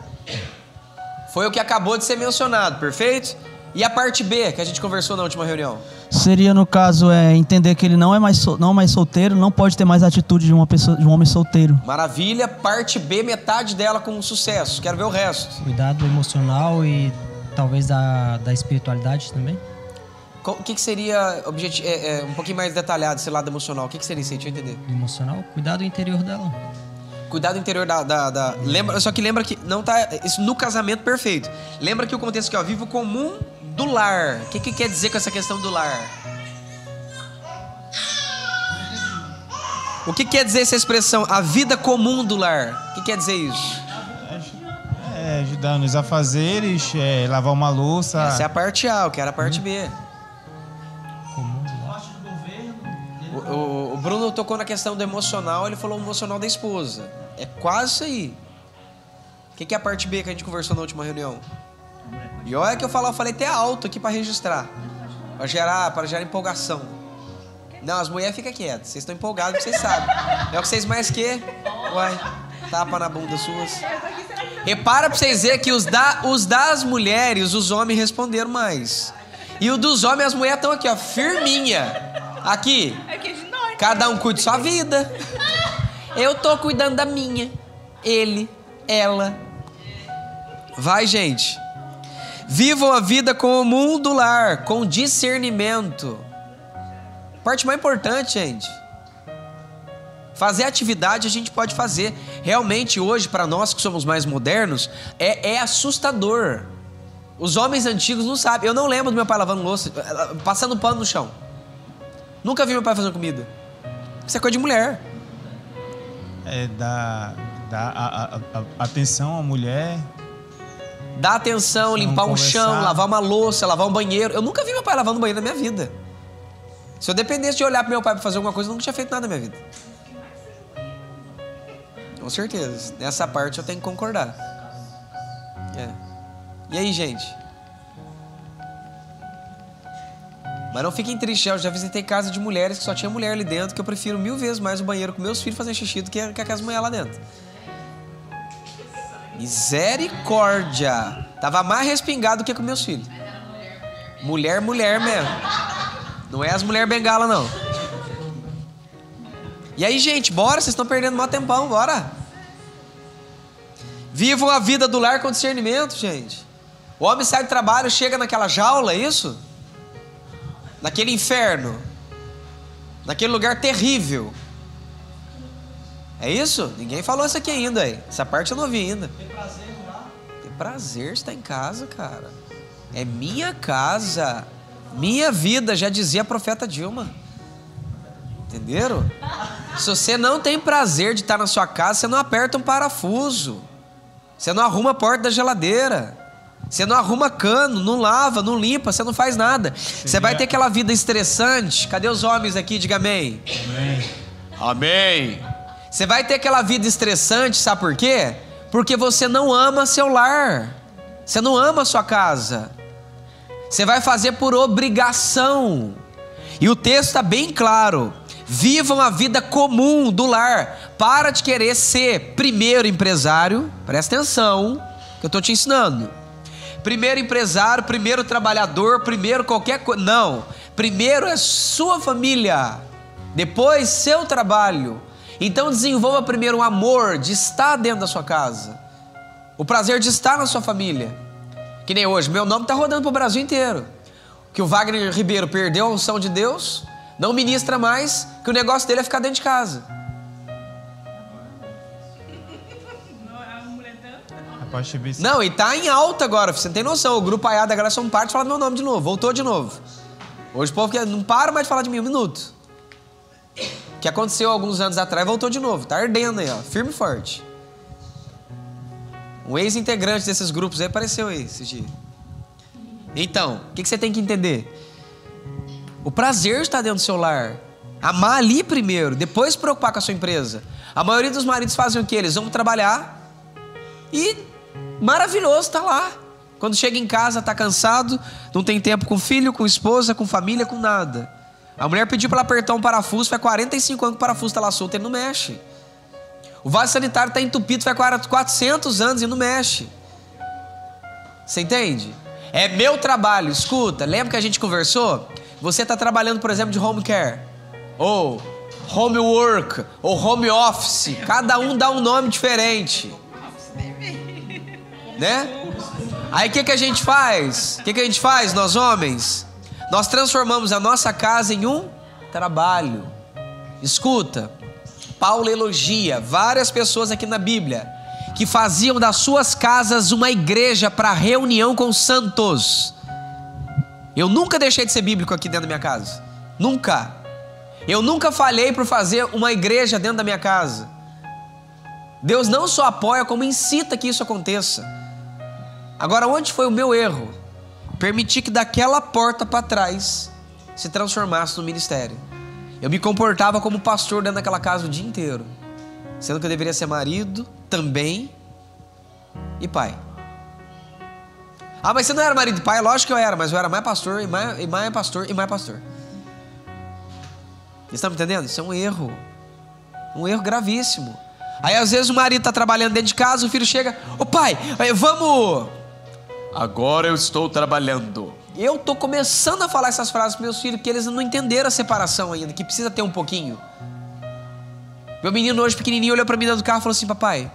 Foi o que acabou de ser mencionado, perfeito? E a parte B, que a gente conversou na última reunião? Seria, no caso, entender que ele não é mais solteiro, não pode ter mais atitude de um homem solteiro. Maravilha. Parte B, metade dela com sucesso. Quero ver o resto. Cuidado emocional e talvez da espiritualidade também. O que seria um pouquinho mais detalhado, esse lado emocional? O que seria isso aí? Deixa eu entender. Emocional, cuidar do interior dela. Cuidar do interior só que lembra que não tá isso no casamento perfeito. Lembra que o contexto aqui, ó, vivo comum do lar. O que quer dizer com essa questão do lar? O que quer dizer essa expressão, a vida comum do lar? O que quer dizer isso? Ajudar nos afazeres, lavar uma louça. Essa é a parte A, eu quero a parte B. O Bruno tocou na questão do emocional, ele falou o emocional da esposa. É quase isso aí. O que é a parte B que a gente conversou na última reunião? E olha que eu falei até alto aqui para registrar. Para gerar empolgação. Não, as mulheres ficam quietas. Vocês estão empolgados, vocês sabem. É o que vocês mais querem. Uai, tapa na bunda suas. Repara pra vocês verem que os das mulheres, os homens responderam mais. E o dos homens, as mulheres estão aqui, ó, firminha. Aqui. Cada um cuida de sua vida. Eu tô cuidando da minha. Ele, ela. Vai, gente. Vivam a vida comum do lar, com discernimento. Parte mais importante, gente. Fazer atividade a gente pode fazer. Realmente, hoje, para nós que somos mais modernos, é assustador. Os homens antigos não sabem. Eu não lembro do meu pai lavando louça, passando pano no chão. Nunca vi meu pai fazendo comida. Isso é coisa de mulher. Dar atenção à mulher. Dar atenção, limpar um chão, lavar uma louça, lavar um banheiro. Eu nunca vi meu pai lavando um banheiro na minha vida. Se eu dependesse de olhar pro meu pai pra fazer alguma coisa, eu nunca tinha feito nada na minha vida. Com certeza. Nessa parte eu tenho que concordar. E aí, gente? Mas não fiquem tristes, eu já visitei casa de mulheres que só tinha mulher ali dentro, que eu prefiro 1000 vezes mais o banheiro com meus filhos fazendo xixi do que aquelas mulheres lá dentro. Misericórdia! Tava mais respingado do que com meus filhos. Mulher mesmo. Não é as mulheres bengala, não. E aí, gente, bora, vocês estão perdendo mó tempão, bora. Vivam a vida do lar com discernimento, gente. O homem sai do trabalho, chega naquela jaula, é isso? Naquele inferno. Naquele lugar terrível. É isso? Ninguém falou isso aqui ainda aí. Essa parte eu não ouvi ainda. Tem prazer lá? Tem prazer estar em casa, cara. É minha casa. Minha vida, já dizia a profeta Dilma. Entenderam? Se você não tem prazer de estar na sua casa, você não aperta um parafuso. Você não arruma a porta da geladeira. Você não arruma cano, não lava, não limpa, você não faz nada. Você vai ter aquela vida estressante. Cadê os homens aqui? Diga amém. Amém. Amém. Você vai ter aquela vida estressante, sabe por quê? Porque você não ama seu lar. Você não ama a sua casa. Você vai fazer por obrigação. E o texto está bem claro. Vivam a vida comum do lar. Para de querer ser primeiro empresário. Presta atenção que eu estou te ensinando. Primeiro empresário, primeiro trabalhador, primeiro qualquer coisa. Não. Primeiro é sua família. Depois seu trabalho. Então desenvolva primeiro o amor de estar dentro da sua casa. O prazer de estar na sua família. Que nem hoje, meu nome está rodando para o Brasil inteiro. Que o Wagner Ribeiro perdeu a unção de Deus, não ministra mais, que o negócio dele é ficar dentro de casa. Não, e tá em alta agora, você não tem noção. O grupo Aiá da galera só não para de falar do meu nome de novo, voltou de novo. Hoje o povo não para mais de falar de mim um minuto. O que aconteceu alguns anos atrás voltou de novo, tá ardendo aí, ó, firme e forte. Um ex-integrante desses grupos aí apareceu aí esse dia. Então, o que você tem que entender? O prazer está dentro do seu lar. Amar ali primeiro, depois se preocupar com a sua empresa. A maioria dos maridos fazem o quê? Eles vão trabalhar e maravilhoso, tá lá. Quando chega em casa, tá cansado, não tem tempo com filho, com esposa, com família, com nada. A mulher pediu para ela apertar um parafuso, faz 45 anos que o parafuso tá lá solto, ele não mexe. O vaso sanitário está entupido, faz 400 anos e não mexe. Você entende? É meu trabalho. Escuta, lembra que a gente conversou? Você está trabalhando, por exemplo, de home care, ou homework, ou home office. Cada um dá um nome diferente. Né? Aí o que a gente faz? O que a gente faz, nós homens? Nós transformamos a nossa casa em um trabalho. Escuta, Paulo elogia várias pessoas aqui na Bíblia que faziam das suas casas uma igreja para reunião com os santos. Eu nunca deixei de ser bíblico aqui dentro da minha casa. Nunca. Eu nunca falhei por fazer uma igreja dentro da minha casa. Deus não só apoia, como incita que isso aconteça. Agora, onde foi o meu erro? Permitir que daquela porta para trás se transformasse no ministério. Eu me comportava como pastor dentro daquela casa o dia inteiro, sendo que eu deveria ser marido também e pai. Ah, mas você não era marido e pai? Lógico que eu era, mas eu era mais pastor, e mais pastor, e mais pastor. Vocês estão me entendendo? Isso é um erro. Um erro gravíssimo. Aí às vezes o marido está trabalhando dentro de casa, o filho chega: ô pai, vamos... Agora eu estou trabalhando. Eu estou começando a falar essas frases para meus filhos, porque eles não entenderam a separação ainda, que precisa ter um pouquinho. Meu menino hoje pequenininho olhou para mim dentro do carro e falou assim: papai,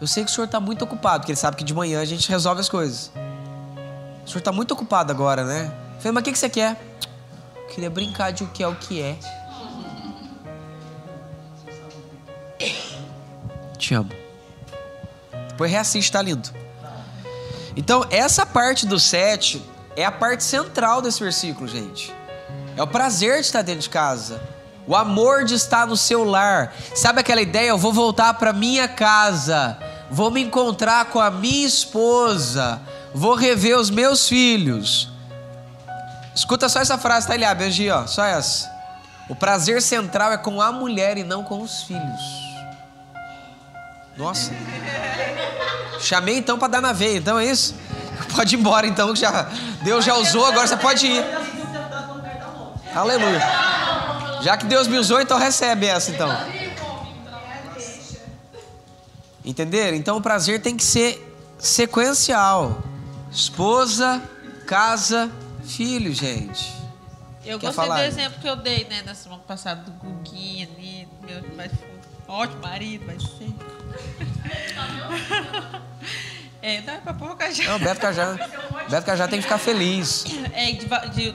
eu sei que o senhor está muito ocupado, porque ele sabe que de manhã a gente resolve as coisas. O senhor está muito ocupado agora, né? Eu falei: mas o que você quer? Eu queria brincar de o que é o que é. Te amo. Depois reassiste, tá lindo. Então, essa parte do 7 é a parte central desse versículo, gente. É o prazer de estar dentro de casa. O amor de estar no seu lar. Sabe aquela ideia? Eu vou voltar para minha casa. Vou me encontrar com a minha esposa. Vou rever os meus filhos. Escuta só essa frase, tá, Eliabe? Hoje, ó, só essa. O prazer central é com a mulher e não com os filhos. Nossa. Chamei então para dar na veia, então é isso? Pode ir embora então, que Deus já usou, agora você pode ir. Aleluia. Já que Deus me usou, então recebe essa então. Entenderam? Então o prazer tem que ser sequencial. Esposa, casa, filho, gente. Eu Quer gostei falar, do né? exemplo que eu dei, né, na semana passada, do Guguinha ali, meu ótimo marido, vai ser. Não, é pra pouca já. Não, Beto Cajá tem que ficar feliz.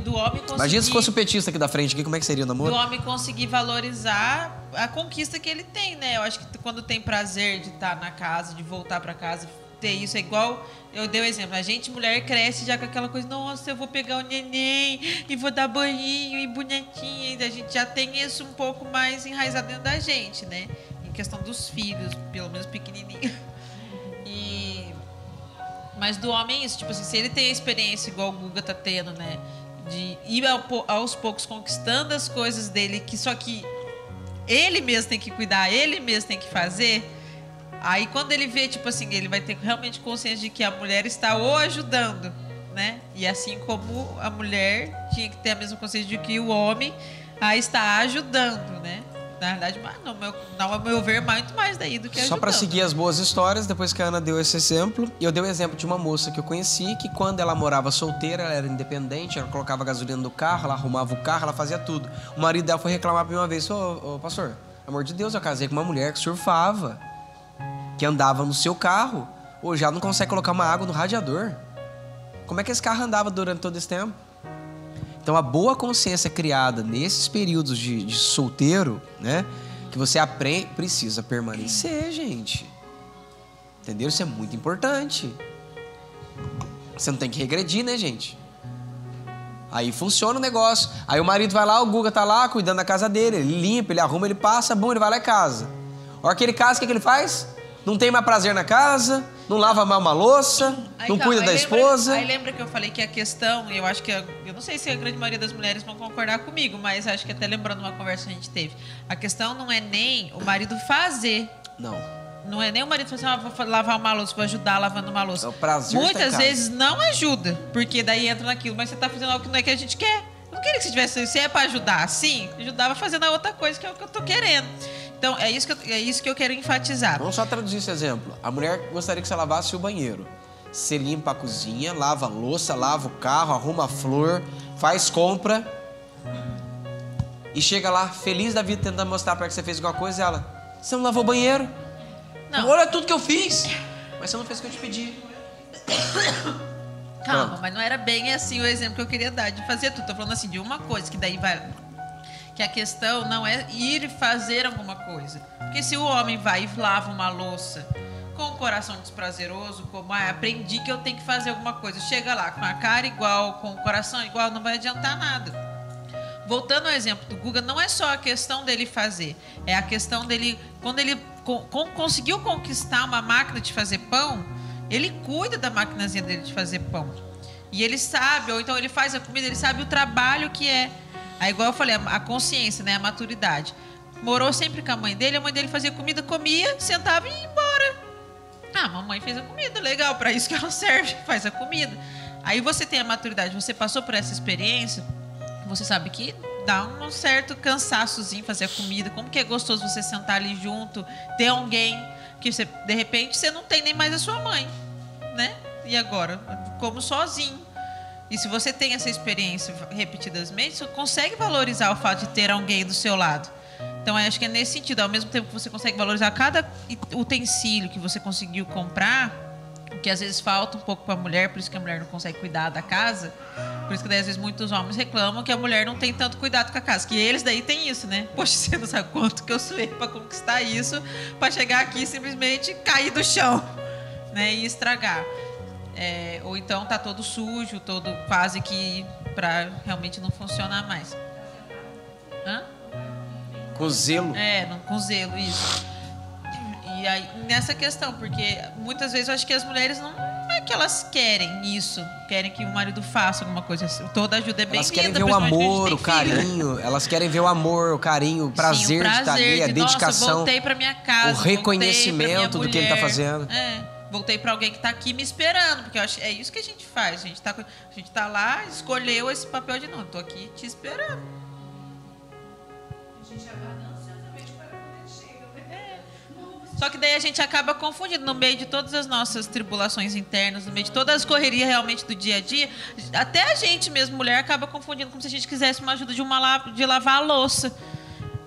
Do homem conseguir... Imagina se fosse o petista aqui da frente, aqui, como é que seria o namoro? Do homem conseguir valorizar a conquista que ele tem, né? Eu acho que quando tem prazer de estar na casa, de voltar pra casa, ter isso é igual... Eu dei o exemplo, a gente, mulher, cresce já com aquela coisa: nossa, eu vou pegar o neném e vou dar banhinho e bonitinha. A gente já tem isso um pouco mais enraizado dentro da gente, né? Em questão dos filhos, pelo menos pequenininho. Mas do homem é isso, tipo assim, se ele tem a experiência igual o Guga tá tendo, né? De ir aos poucos conquistando as coisas dele, que só que ele mesmo tem que cuidar, ele mesmo tem que fazer. Aí quando ele vê, tipo assim, ele vai ter realmente consciência de que a mulher está o ajudando, né? E assim como a mulher tinha que ter a mesma consciência de que o homem a está ajudando, né? Na verdade, não, ao meu ver, muito mais daí do que ajudando. Só para seguir as boas histórias, depois que a Ana deu esse exemplo, eu dei o exemplo de uma moça que eu conheci, que quando ela morava solteira, ela era independente, ela colocava gasolina no carro, ela arrumava o carro, ela fazia tudo. O marido dela foi reclamar pra mim uma vez: ô pastor, amor de Deus, eu casei com uma mulher que surfava, que andava no seu carro, hoje ela não consegue colocar uma água no radiador. Como é que esse carro andava durante todo esse tempo? Então a boa consciência criada nesses períodos de solteiro, né, que você aprende, precisa permanecer, gente. Entendeu? Isso é muito importante. Você não tem que regredir, né, gente? Aí funciona o negócio. Aí o marido vai lá, o Guga tá lá cuidando da casa dele, ele limpa, ele arruma, ele passa, bom, ele vai lá e casa. A hora que ele casa, o que ele faz? Não tem mais prazer na casa, não lava mais uma louça, não cuida da esposa. Aí lembra que eu falei que a questão, eu acho que, eu não sei se a grande maioria das mulheres vão concordar comigo, mas acho que até lembrando uma conversa que a gente teve, a questão não é nem o marido fazer. Não é nem o marido fazer: vou lavar uma louça, vou ajudar lavando uma louça. É o prazer. Muitas vezes não ajuda, porque daí entra naquilo, mas você tá fazendo algo que não é que a gente quer. Eu não queria que você tivesse, se é para ajudar, sim, ajudava fazendo a outra coisa que é o que eu tô querendo. Então, é isso que eu quero enfatizar. Vamos só traduzir esse exemplo. A mulher gostaria que você lavasse o banheiro. Você limpa a cozinha, lava a louça, lava o carro, arruma a flor, faz compra e chega lá feliz da vida tentando mostrar para que você fez alguma coisa e ela, você não lavou o banheiro? Não. Olha tudo que eu fiz, mas você não fez o que eu te pedi. Calma, mas não era bem assim o exemplo que eu queria dar de fazer tudo. Tô falando assim de uma coisa que daí vai... Que a questão não é ir e fazer alguma coisa. Porque se o homem vai e lava uma louça com o coração desprazeroso, como aprendi que eu tenho que fazer alguma coisa, chega lá com a cara igual, com o coração igual, não vai adiantar nada. Voltando ao exemplo do Guga, não é só a questão dele fazer, é a questão dele, quando ele conseguiu conquistar uma máquina de fazer pão, ele cuida da maquinazinha dele de fazer pão. E ele sabe, ou então ele faz a comida, ele sabe o trabalho que é. Aí, igual eu falei, a consciência, né, a maturidade. Morou sempre com a mãe dele fazia comida, comia, sentava e ia embora. Ah, mamãe fez a comida, legal, para isso que ela serve, faz a comida. Aí você tem a maturidade, você passou por essa experiência, você sabe que dá um certo cansaçozinho fazer a comida, como que é gostoso você sentar ali junto, ter alguém que você, de repente, você não tem nem mais a sua mãe, né? E agora, como sozinho. E se você tem essa experiência repetidamente, você consegue valorizar o fato de ter alguém do seu lado. Então, eu acho que é nesse sentido. Ao mesmo tempo que você consegue valorizar cada utensílio que você conseguiu comprar, o que às vezes falta um pouco para a mulher, por isso que a mulher não consegue cuidar da casa, por isso que daí, às vezes muitos homens reclamam que a mulher não tem tanto cuidado com a casa, que eles daí têm isso, né? Poxa, você não sabe quanto que eu suei para conquistar isso, para chegar aqui e simplesmente cair do chão, né? E estragar. Ou então tá todo sujo, todo quase que para realmente não funcionar mais. Hã? Com zelo. Com zelo, isso. E aí, nessa questão, porque muitas vezes eu acho que as mulheres não é que elas querem isso, querem que o marido faça alguma coisa. Toda ajuda é bem-vinda. Elas querem ver o amor, o carinho, elas querem ver o amor, o carinho, o prazer, de estar ali, a dedicação. Nossa, voltei pra minha casa, o reconhecimento do que ele tá fazendo. Voltei para alguém que está aqui me esperando, porque eu acho é isso que a gente faz. A gente tá lá, escolheu esse papel de não, estou aqui te esperando. A gente aguarda ansiosamente para quando ele chega, né? Só que daí a gente acaba confundindo no meio de todas as nossas tribulações internas, no meio de todas as correrias realmente do dia a dia, até a gente mesmo, mulher, acaba confundindo como se a gente quisesse uma ajuda de lavar a louça.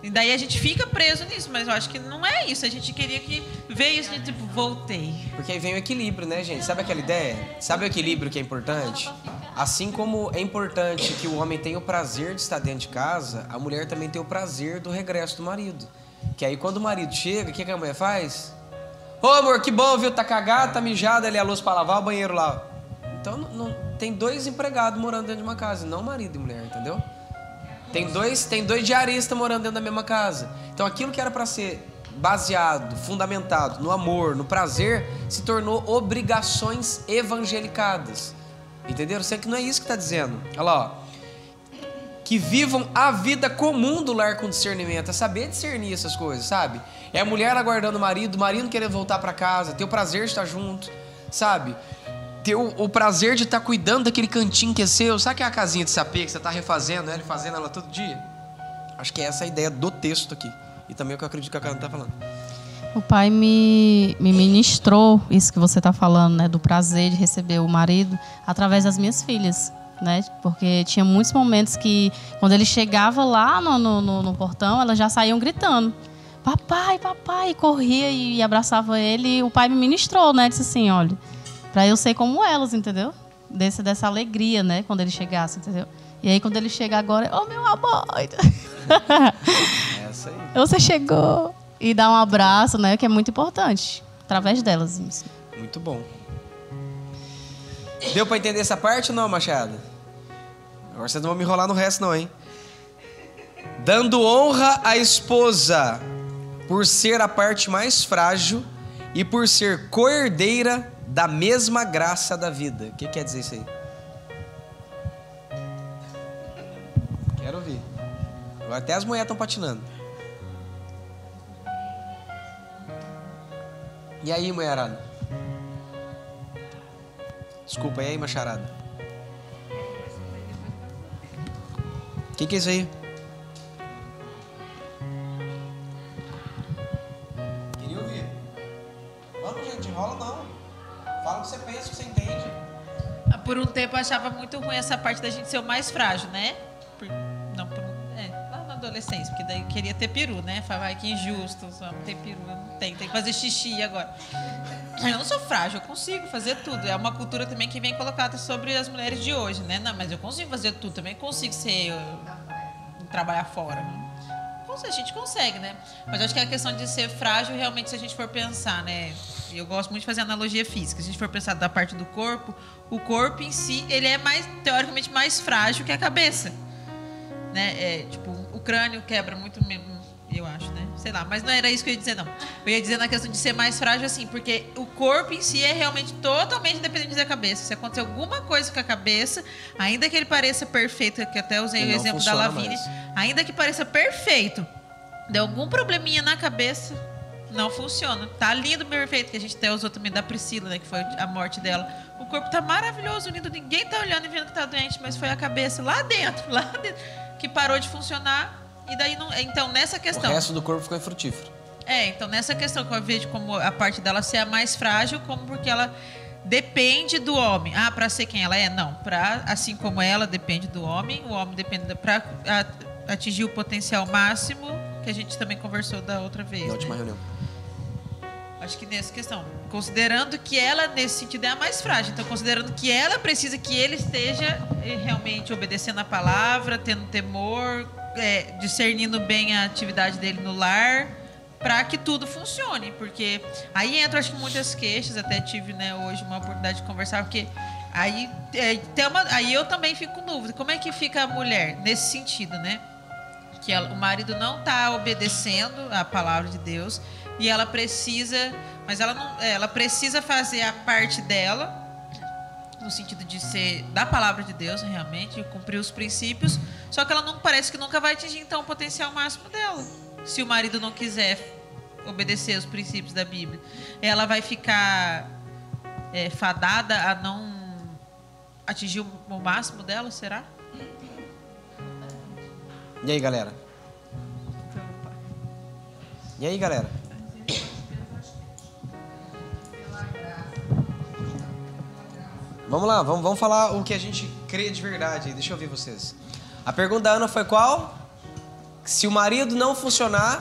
E daí a gente fica preso nisso, mas eu acho que não é isso. A gente queria que veio isso de tipo, voltei. Porque aí vem o equilíbrio, né, gente? Sabe aquela ideia? Sabe o equilíbrio que é importante? Assim como é importante que o homem tenha o prazer de estar dentro de casa, a mulher também tem o prazer do regresso do marido. Que aí quando o marido chega, o que a mulher faz? Ô amor, que bom, viu? Tá cagado, tá mijado, ali a luz pra lavar, o banheiro lá. Então não, tem dois empregados morando dentro de uma casa, não marido e mulher, entendeu? Tem dois diaristas morando dentro da mesma casa. Então aquilo que era para ser baseado, fundamentado no amor, no prazer, se tornou obrigações evangelicadas. Entenderam? Sei que não é isso que está dizendo. Olha lá, ó. Que vivam a vida comum do lar com discernimento, é saber discernir essas coisas, sabe? É a mulher aguardando o marido querendo voltar para casa, ter o prazer de estar junto, sabe? Ter o prazer de estar cuidando daquele cantinho que é seu. Sabe que é a casinha de sapê que você está refazendo ela e fazendo ela todo dia? Acho que é essa a ideia do texto aqui. E também é o que eu acredito que a Carla está falando. O pai me ministrou isso que você está falando, né? Do prazer de receber o marido através das minhas filhas, né? Porque tinha muitos momentos que, quando ele chegava lá no portão, elas já saíam gritando. Papai, papai! E corria e abraçava ele. E o pai me ministrou, né? Disse assim, olha... Pra eu ser como elas, entendeu? Dessa alegria, né? Quando ele chegasse, entendeu? E aí, quando ele chega agora, oh, meu amor! Essa aí. Você chegou! E dá um abraço, né? Que é muito importante. Através delas. Isso. Muito bom. Deu pra entender essa parte ou não, Machado? Agora vocês não vão me enrolar no resto, não, hein? Dando honra à esposa por ser a parte mais frágil e por ser coerdeira da mesma graça da vida. O que quer dizer isso aí? Quero ouvir. Agora até as mulheres estão patinando. E aí, mulherada? Desculpa, e aí, macharada? O que é isso aí? Queria ouvir. Vamos, gente, enrola não. Fala o que você pensa, o que você entende. Por um tempo eu achava muito ruim essa parte da gente ser o mais frágil, né? Lá na adolescência, porque daí eu queria ter peru, né? Falava, ai, que injusto, só não tem peru, eu não tenho, tem que fazer xixi agora. Eu não sou frágil, eu consigo fazer tudo. É uma cultura também que vem colocada sobre as mulheres de hoje, né? Não, mas eu consigo fazer tudo, também consigo trabalhar fora. A gente consegue, né? Mas eu acho que a questão de ser frágil, realmente, se a gente for pensar, né? Eu gosto muito de fazer analogia física. Se a gente for pensar da parte do corpo, o corpo em si, ele é teoricamente mais frágil que a cabeça, né? Tipo, o crânio quebra muito mesmo, eu acho, né? Sei lá, mas não era isso que eu ia dizer, não. Eu ia dizer na questão de ser mais frágil, assim, porque o corpo em si é realmente totalmente dependente da cabeça. Se acontecer alguma coisa com a cabeça, ainda que ele pareça perfeito, que até usei o exemplo da Lavínia, ainda que pareça perfeito, deu algum probleminha na cabeça, não funciona. Tá lindo, perfeito, que a gente até usou também da Priscila, né, que foi a morte dela. O corpo tá maravilhoso, lindo, ninguém tá olhando e vendo que tá doente, mas foi a cabeça lá dentro, que parou de funcionar. E daí não. Então, nessa questão. O resto do corpo ficou infrutífero. Então, nessa questão que eu vejo como a parte dela ser a mais frágil, como porque ela depende do homem. Ah, para ser quem ela é? Não. Assim como ela depende do homem, o homem depende para atingir o potencial máximo, que a gente também conversou da outra vez. Na última reunião. Acho que nessa questão. Considerando que ela, nesse sentido, é a mais frágil. Então, considerando que ela precisa que ele esteja realmente obedecendo a palavra, tendo temor, discernindo bem a atividade dele no lar, para que tudo funcione. Porque aí entra, acho que muitas queixas, até tive, né, hoje uma oportunidade de conversar, porque aí, aí eu também fico com dúvida. Como é que fica a mulher nesse sentido, né? Que o marido não está obedecendo a palavra de Deus e ela precisa, mas ela precisa fazer a parte dela, no sentido de ser da palavra de Deus, realmente, cumprir os princípios, só que ela não parece que nunca vai atingir, então, o potencial máximo dela. Se o marido não quiser obedecer os princípios da Bíblia, ela vai ficar fadada a não atingir o máximo dela, será? E aí, galera? E aí, galera? Vamos lá, vamos falar o que a gente crê de verdade. Deixa eu ouvir vocês. A pergunta da Ana foi qual? Se o marido não funcionar,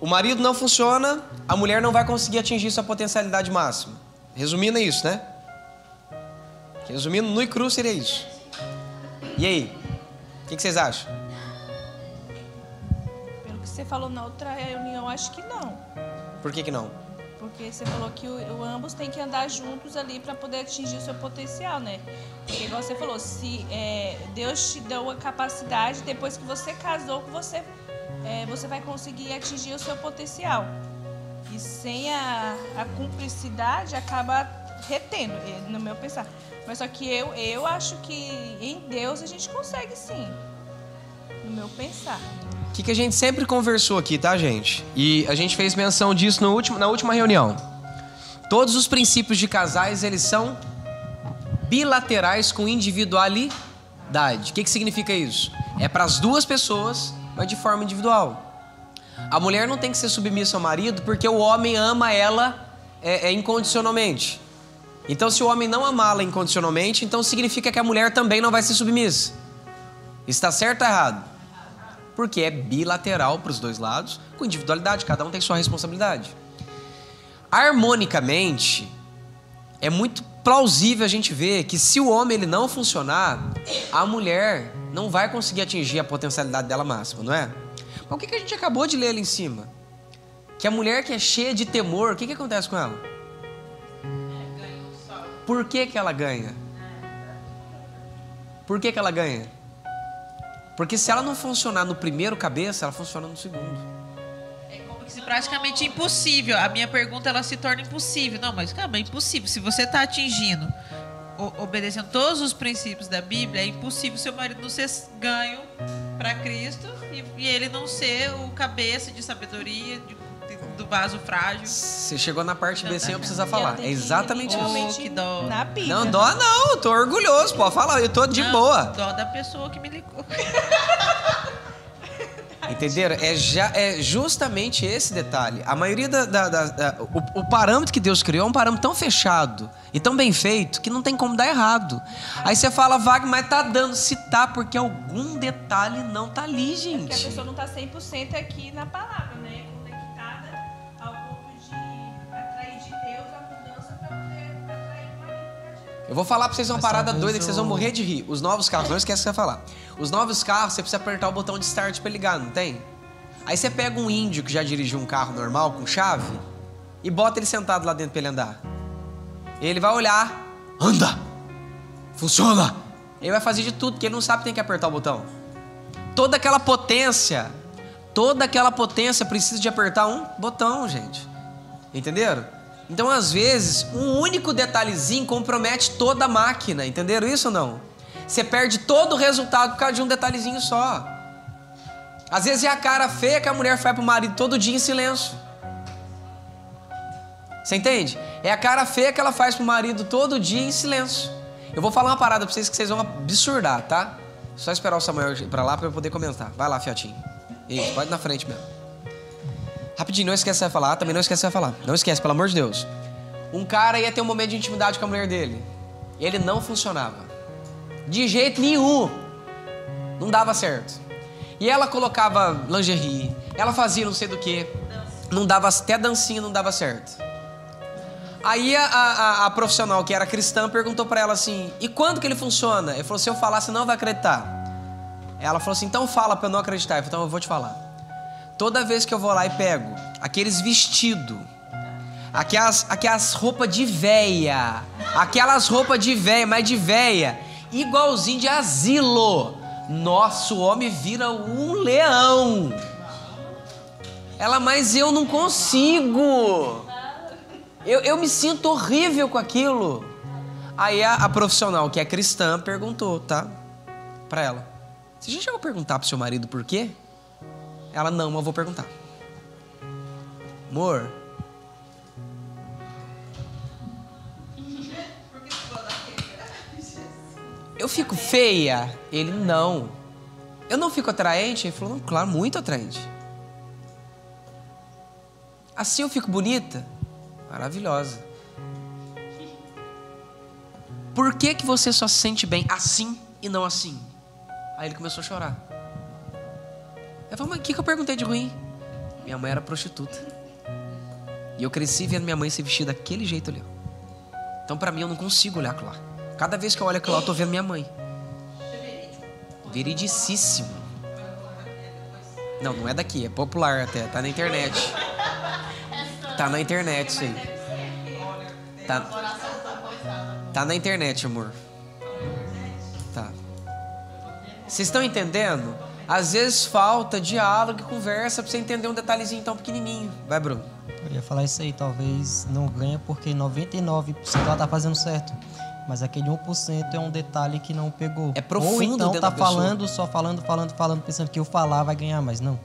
o marido não funciona, a mulher não vai conseguir atingir sua potencialidade máxima. Resumindo, é isso, né? Resumindo, nu e cru seria isso. E aí? O que vocês acham? Pelo que você falou na outra reunião, acho que não. Por que não? Porque você falou que ambos têm que andar juntos ali para poder atingir o seu potencial, né? Porque, igual você falou, se Deus te deu a capacidade, depois que você casou, você vai conseguir atingir o seu potencial. E sem a cumplicidade, acaba retendo, no meu pensar. Mas só que eu acho que em Deus a gente consegue sim, no meu pensar. O que a gente sempre conversou aqui, tá, gente? E a gente fez menção disso na última reunião. Todos os princípios de casais, eles são bilaterais com individualidade. O que significa isso? É para as duas pessoas, mas de forma individual. A mulher não tem que ser submissa ao marido porque o homem ama ela incondicionalmente. Então, se o homem não amá-la incondicionalmente, então significa que a mulher também não vai ser submissa. Está certo ou errado? Porque é bilateral para os dois lados, com individualidade, cada um tem sua responsabilidade. Harmonicamente, é muito plausível a gente ver que se o homem ele não funcionar, a mulher não vai conseguir atingir a potencialidade dela máxima, não é? Mas o que a gente acabou de ler ali em cima? Que a mulher que é cheia de temor, o que acontece com ela? Por que ela ganha? Por que ela ganha? Porque se ela não funcionar no primeiro cabeça, ela funciona no segundo. É como que se praticamente impossível. A minha pergunta, ela se torna impossível. Não, mas calma, é impossível. Se você está atingindo, obedecendo todos os princípios da Bíblia, é impossível seu marido não ser ganho para Cristo e ele não ser o cabeça de sabedoria, do vaso frágil. Você chegou na parte B sem eu precisar falar. É exatamente isso. Que dó. Na pilha. Não, dó não. Eu tô orgulhoso. Pode falar. Eu tô de boa. Dó da pessoa que me ligou. Entenderam? É justamente esse detalhe. A maioria o parâmetro que Deus criou é um parâmetro tão fechado e tão bem feito que não tem como dar errado. Aí você fala, Wagner, mas tá dando. Se tá, porque algum detalhe não tá ali, gente. Porque a pessoa não tá 100% aqui na palavra, né? Conectada ao ponto de atrair de Deus a mudança para poder atrair o marido pra gente. Eu vou falar pra vocês uma Mas parada talvez doida que vocês vão morrer de rir. Os novos carros, não esquece o que você vai falar. Os novos carros, você precisa apertar o botão de start pra ligar, não tem? Aí você pega um índio que já dirigiu um carro normal, com chave, e bota ele sentado lá dentro pra ele andar. Ele vai olhar, anda, funciona. Ele vai fazer de tudo, porque ele não sabe que tem que apertar o botão. Toda aquela potência precisa de apertar um botão, gente. Entenderam? Então, às vezes, um único detalhezinho compromete toda a máquina. Entenderam isso ou não? Você perde todo o resultado por causa de um detalhezinho só. Às vezes é a cara feia que a mulher faz pro marido todo dia em silêncio. Você entende? É a cara feia que ela faz pro marido todo dia em silêncio. Eu vou falar uma parada pra vocês que vocês vão absurdar, tá? Só esperar o Samuel ir pra lá pra eu poder comentar. Vai lá, fiotinho. Isso, pode ir na frente mesmo. Rapidinho, não esquece o que você vai falar. Também não esquece o que você vai falar. Não esquece, pelo amor de Deus. Um cara ia ter um momento de intimidade com a mulher dele. Ele não funcionava. De jeito nenhum. Não dava certo. E ela colocava lingerie. Ela fazia não sei do que. Não dava, até dancinha não dava certo. Aí a profissional que era cristã perguntou pra ela assim, e quando que ele funciona? Ele falou, se eu falar, você não vai acreditar. Ela falou assim, então fala pra eu não acreditar. Eu falei, então eu vou te falar. Toda vez que eu vou lá e pego aqueles vestidos, aquelas roupas de véia, mas de véia, igualzinho de asilo, nosso homem vira um leão. Ela, mas eu não consigo. Eu me sinto horrível com aquilo. Aí a profissional, que é cristã, perguntou, tá? Pra ela. Você já chegou a perguntar pro seu marido por quê? Ela, não, mas eu vou perguntar. Amor. Eu fico feia? Ele, não. Eu não fico atraente? Ele falou, não, claro, muito atraente. Assim eu fico bonita? Maravilhosa. Por que que você só se sente bem assim e não assim? Aí ele começou a chorar. Eu falei, mas o que eu perguntei de ruim? Minha mãe era prostituta. E eu cresci vendo minha mãe se vestir daquele jeito ali. Então pra mim eu não consigo olhar aquilo lá. Cada vez que eu olho aquilo lá eu tô vendo minha mãe. Veridicíssimo. Não, não é daqui, é popular até, tá na internet. Tá na internet isso aí. Tá na internet, amor. Tá. Vocês estão entendendo? Às vezes falta diálogo e conversa pra você entender um detalhezinho tão pequenininho. Vai, Bruno. Eu ia falar isso aí, talvez não ganha porque 99% ela tá fazendo certo. Mas aquele 1% é um detalhe que não pegou. É profundo. Ou então dentro tá da pessoa. falando, só falando, pensando que eu falar vai ganhar, mas não.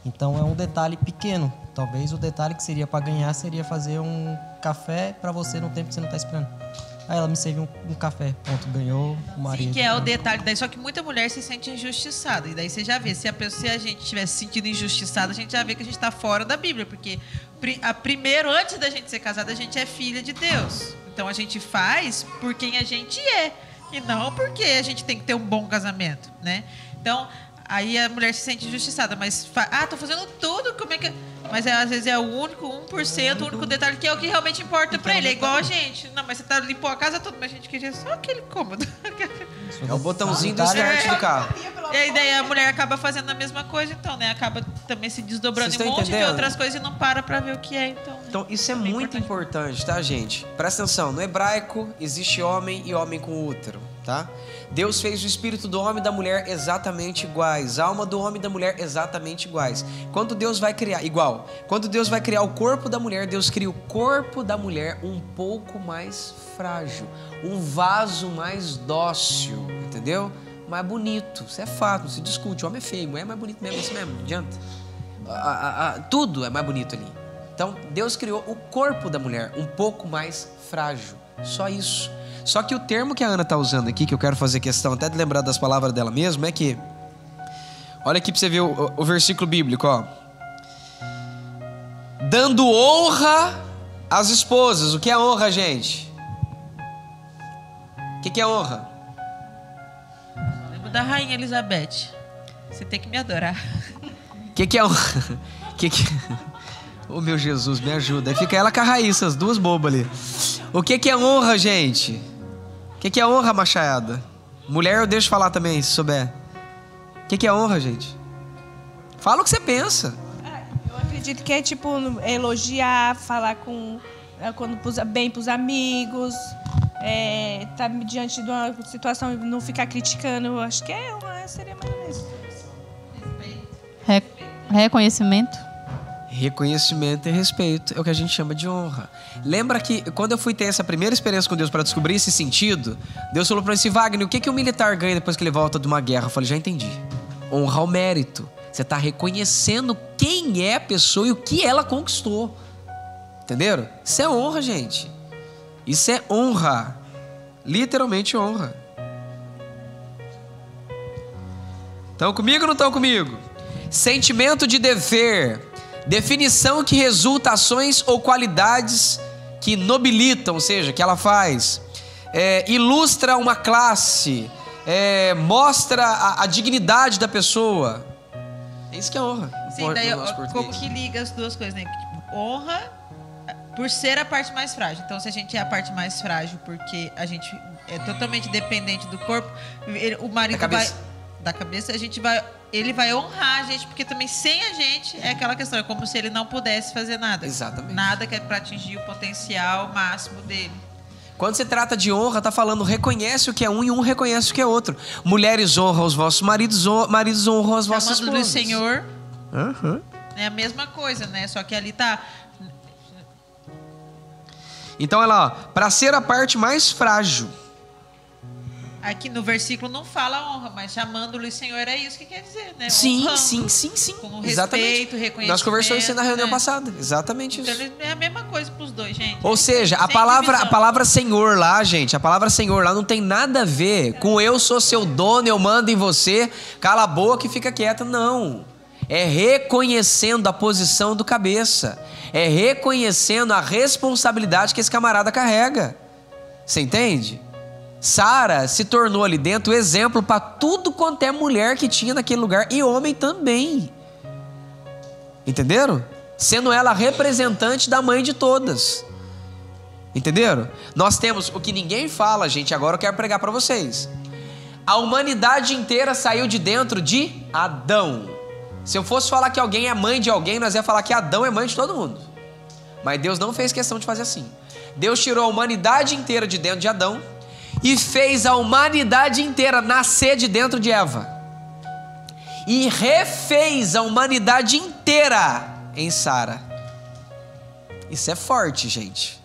Então é um detalhe pequeno. Talvez o detalhe que seria para ganhar seria fazer um café para você no tempo que você não tá esperando. Aí ela me serviu um café, pronto, ganhou o marido. Sim, que é o detalhe. Daí, só que muita mulher se sente injustiçada. E daí você já vê, se a gente tivesse se sentindo injustiçada, a gente já vê que a gente está fora da Bíblia. Porque primeiro, antes da gente ser casada, a gente é filha de Deus. Então a gente faz por quem a gente é. E não porque a gente tem que ter um bom casamento, né? Então, aí a mulher se sente injustiçada. Mas, tô fazendo tudo, como é que... Mas às vezes é o único 1%, o único detalhe que é o que realmente importa pra ele. É igual a gente. Não, mas você limpou a casa toda, mas a gente queria só aquele cômodo. É o botãozinho do start do carro. E aí daí a mulher acaba fazendo a mesma coisa, então, né? Acaba também se desdobrando Vocês em um estão monte de entendendo? outras coisas e não para pra ver o que é, então. Né? Então, isso é muito importante, tá, gente? Presta atenção, no hebraico existe homem e homem com útero, tá? Deus fez o espírito do homem e da mulher exatamente iguais, a alma do homem e da mulher exatamente iguais. Quando Deus vai criar, igual, quando Deus vai criar o corpo da mulher, Deus cria o corpo da mulher um pouco mais frágil, um vaso mais dócil, entendeu? Mais bonito, isso é fato, não se discute, o homem é feio, mulher é mais bonito mesmo, é isso mesmo, não adianta. Tudo é mais bonito ali. Então, Deus criou o corpo da mulher um pouco mais frágil, só isso. Só que o termo que a Ana está usando aqui, que eu quero fazer questão até de lembrar das palavras dela mesma, é que... Olha aqui para você ver o versículo bíblico, ó. Dando honra às esposas. O que é honra, gente? O que é honra? Lembro da rainha Elizabeth. Você tem que me adorar. O que é honra? Oh, meu Jesus, me ajuda. Aí fica ela com a Raíssa, as duas bobas ali. O que é honra, gente? O que é honra, machaiada? Mulher eu deixo falar também, se souber. O que é honra, gente? Fala o que você pensa. Eu acredito que é tipo elogiar, falar quando bem pros amigos, tá diante de uma situação e não ficar criticando. Eu acho que seria mais ou menos. Reconhecimento. Reconhecimento e respeito é o que a gente chama de honra. Lembra que quando eu fui ter essa primeira experiência com Deus para descobrir esse sentido, Deus falou para mim assim: Wagner, o que o militar ganha depois que ele volta de uma guerra? Eu falei: já entendi. Honra ao mérito. Você está reconhecendo quem é a pessoa e o que ela conquistou. Entenderam? Isso é honra, gente. Isso é honra. Literalmente honra. Estão comigo ou não estão comigo? Sentimento de dever. Definição que resulta ações ou qualidades que nobilitam, ou seja, que ela faz. Ilustra uma classe. Mostra a dignidade da pessoa. É isso que é honra. Sim, daí como que liga as duas coisas, né? Tipo, honra por ser a parte mais frágil. Então, se a gente é a parte mais frágil porque a gente é totalmente dependente do corpo, o marido da cabeça, ele vai honrar a gente, porque também sem a gente é aquela questão, é como se ele não pudesse fazer nada. Exatamente. Nada que é para atingir o potencial máximo dele. Quando se trata de honra, tá falando reconhece o que é um e um reconhece o que é outro. Mulheres honram os vossos maridos, maridos honram as vossas esposas. Chamando do Senhor, Uhum. é a mesma coisa, né? Só que ali tá... Então, olha lá, para ser a parte mais frágil. Aqui no versículo não fala honra, mas chamando-lhe Senhor é isso que quer dizer, né? Sim, Honrando, sim. com Exatamente. respeito, reconhecimento. Nós conversamos isso na reunião né? passada. Exatamente isso. Então é a mesma coisa pros dois, gente. Ou seja, a palavra Senhor lá, gente, a palavra Senhor lá não tem nada a ver com eu sou seu dono, eu mando em você, cala a boca e fica quieta, não. É reconhecendo a posição do cabeça. É reconhecendo a responsabilidade que esse camarada carrega. Você entende? Sara se tornou ali dentro exemplo para tudo quanto é mulher que tinha naquele lugar e homem também. Entenderam? Sendo ela representante da mãe de todas. Entenderam? Nós temos o que ninguém fala, gente, agora eu quero pregar para vocês. A humanidade inteira saiu de dentro de Adão. Se eu fosse falar que alguém é mãe de alguém, nós ia falar que Adão é mãe de todo mundo. Mas Deus não fez questão de fazer assim. Deus tirou a humanidade inteira de dentro de Adão e fez a humanidade inteira nascer de dentro de Eva. E refez a humanidade inteira em Sara. Isso é forte, gente.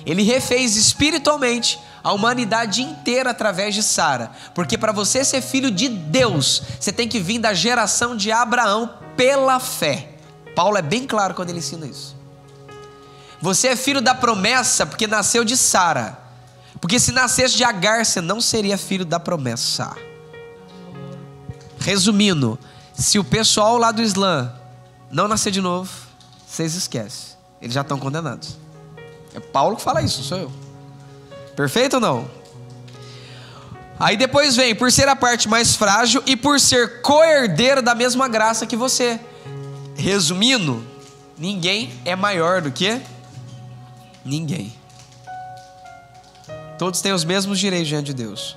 Ele refez espiritualmente a humanidade inteira através de Sara. Porque para você ser filho de Deus, você tem que vir da geração de Abraão pela fé. Paulo é bem claro quando ele ensina isso. Você é filho da promessa porque nasceu de Sara. Porque se nascesse de Agar, você não seria filho da promessa. Resumindo, se o pessoal lá do Islã não nascer de novo, vocês esquecem. Eles já estão condenados. É Paulo que fala isso, não sou eu. Perfeito ou não? Aí depois vem, por ser a parte mais frágil e por ser co-herdeiro da mesma graça que você. Resumindo, ninguém é maior do que ninguém. Todos têm os mesmos direitos diante de Deus.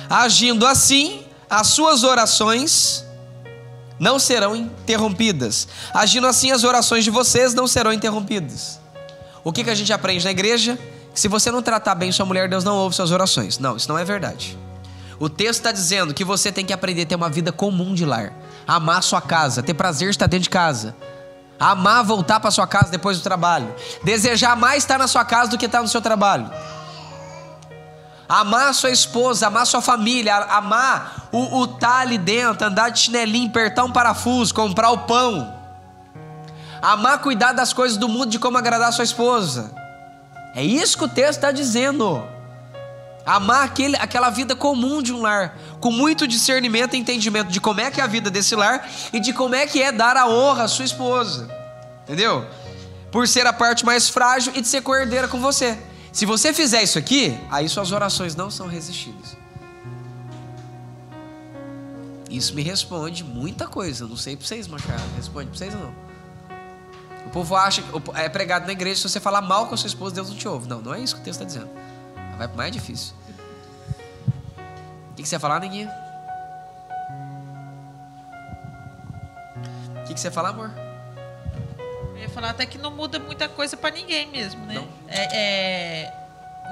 Agindo assim, as suas orações não serão interrompidas. Agindo assim, as orações de vocês não serão interrompidas. O que a gente aprende na igreja? Que se você não tratar bem sua mulher, Deus não ouve suas orações. Não, isso não é verdade. O texto está dizendo que você tem que aprender a ter uma vida comum de lar. Amar sua casa, ter prazer de estar dentro de casa. Amar voltar para sua casa depois do trabalho. Desejar mais estar na sua casa do que estar no seu trabalho. Amar sua esposa, amar sua família, amar o estar ali dentro, andar de chinelinho, apertar um parafuso, comprar o pão. Amar cuidar das coisas do mundo, de como agradar sua esposa. É isso que o texto está dizendo. Amar aquela vida comum de um lar, com muito discernimento e entendimento de como é que é a vida desse lar e de como é que é dar a honra à sua esposa. Entendeu? Por ser a parte mais frágil e de ser coerdeira com você. Se você fizer isso aqui, aí suas orações não são resistidas. Isso me responde muita coisa. Não sei pra vocês, Machado. Responde pra vocês não. O povo acha, é pregado na igreja, se você falar mal com a sua esposa, Deus não te ouve. Não, não é isso que o texto está dizendo. Vai pro mais difícil. O que você ia falar, Neguinha? O que você ia falar, amor? Eu ia falar até que não muda muita coisa pra ninguém mesmo, né? Não.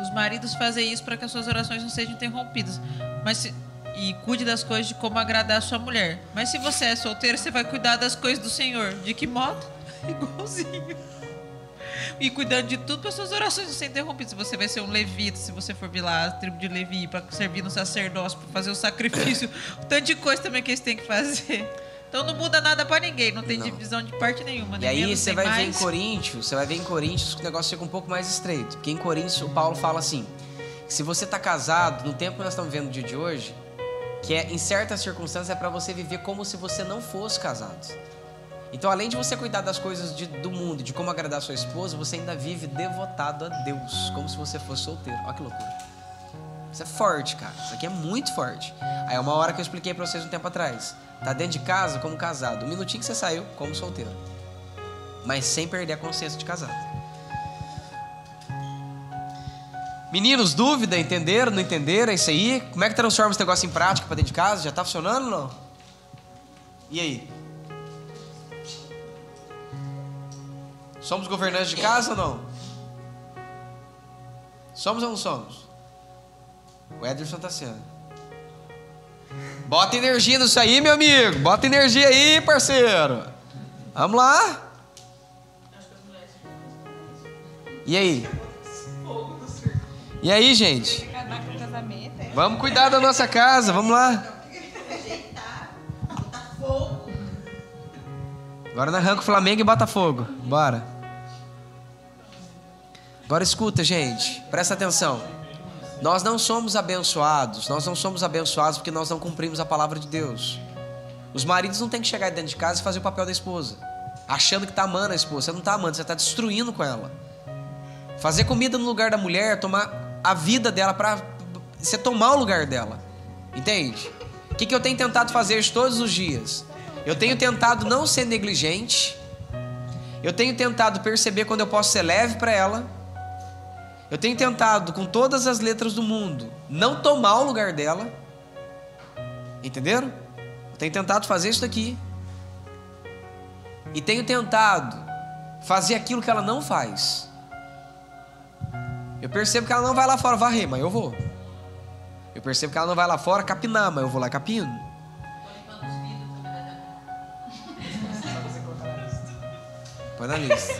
Os maridos fazem isso para que as suas orações não sejam interrompidas. E cuide das coisas de como agradar a sua mulher. Mas se você é solteiro, você vai cuidar das coisas do Senhor. De que modo? Igualzinho. E cuidando de tudo para suas orações não serem interrompidas. Se você vai ser um levita, se você for vir lá, a tribo de Levi, para servir no sacerdócio, para fazer o sacrifício, um tanto de coisa também que eles têm que fazer. Então não muda nada para ninguém, não tem divisão de parte nenhuma. E aí você vai ver em Coríntios, que o negócio fica um pouco mais estreito. Porque em Coríntios o Paulo fala assim, que se você está casado, no tempo que nós estamos vivendo no dia de hoje, que em certas circunstâncias é para você viver como se você não fosse casado. Então, além de você cuidar das coisas do mundo, de como agradar a sua esposa, você ainda vive devotado a Deus, como se você fosse solteiro. Olha que loucura. Isso é forte, cara. Isso aqui é muito forte. Aí é uma hora que eu expliquei pra vocês um tempo atrás. Tá dentro de casa como casado. Um minutinho que você saiu como solteiro. Mas sem perder a consciência de casado. Meninos, dúvida? Entenderam? Não entenderam? É isso aí? Como é que transforma esse negócio em prática pra dentro de casa? Já tá funcionando ou não? E aí? Somos governantes de casa ou não? Somos ou não somos? O Ederson tá sendo. Bota energia nisso aí, meu amigo. Bota energia aí, parceiro. Vamos lá. E aí? E aí, gente? Vamos cuidar da nossa casa, vamos lá. Agora nós arranca o Flamengo e Botafogo. Bora. Agora escuta, gente. Presta atenção. Nós não somos abençoados. Nós não somos abençoados porque nós não cumprimos a palavra de Deus. Os maridos não têm que chegar dentro de casa e fazer o papel da esposa, achando que tá amando a esposa. Você não tá amando, você tá destruindo com ela. Fazer comida no lugar da mulher, tomar a vida dela pra você tomar o lugar dela. Entende? O que eu tenho tentado fazer todos os dias? Eu tenho tentado não ser negligente. Eu tenho tentado perceber quando eu posso ser leve para ela. Eu tenho tentado, com todas as letras do mundo, não tomar o lugar dela. Entenderam? Eu tenho tentado fazer isso daqui. E tenho tentado fazer aquilo que ela não faz. Eu percebo que ela não vai lá fora varrer, mas eu vou. Eu percebo que ela não vai lá fora capinar, mas eu vou lá capino. Põe na lista.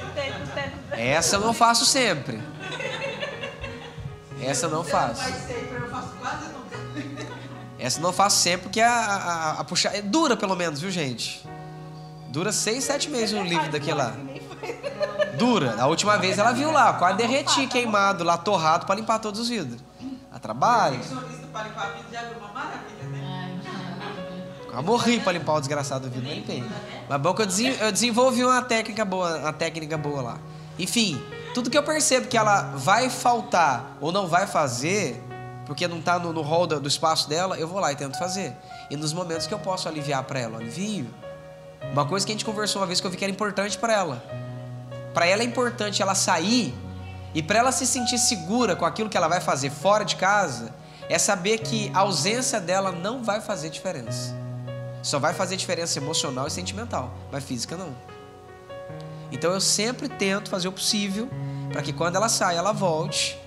Essa eu não faço sempre. Essa eu não faço. Essa eu não faço sempre, porque a puxar... Dura pelo menos, viu, gente? Dura 6, 7 meses o livro daquele lá. Dura. A última vez ela viu lá, quase derreti queimado lá, torrado, para limpar todos os vidros. A trabalho. Eu morri para limpar o desgraçado do vidro, mas limpei. Mas bom que eu desenvolvi uma técnica boa lá. Enfim, tudo que eu percebo que ela vai faltar ou não vai fazer, porque não está no hall do espaço dela, eu vou lá e tento fazer. E nos momentos que eu posso aliviar para ela, eu alivio. Uma coisa que a gente conversou uma vez que eu vi que era importante para ela. Para ela é importante ela sair e para ela se sentir segura com aquilo que ela vai fazer fora de casa, é saber que a ausência dela não vai fazer diferença. Só vai fazer diferença emocional e sentimental, mas física não. Então eu sempre tento fazer o possível para que quando ela saia, ela volte,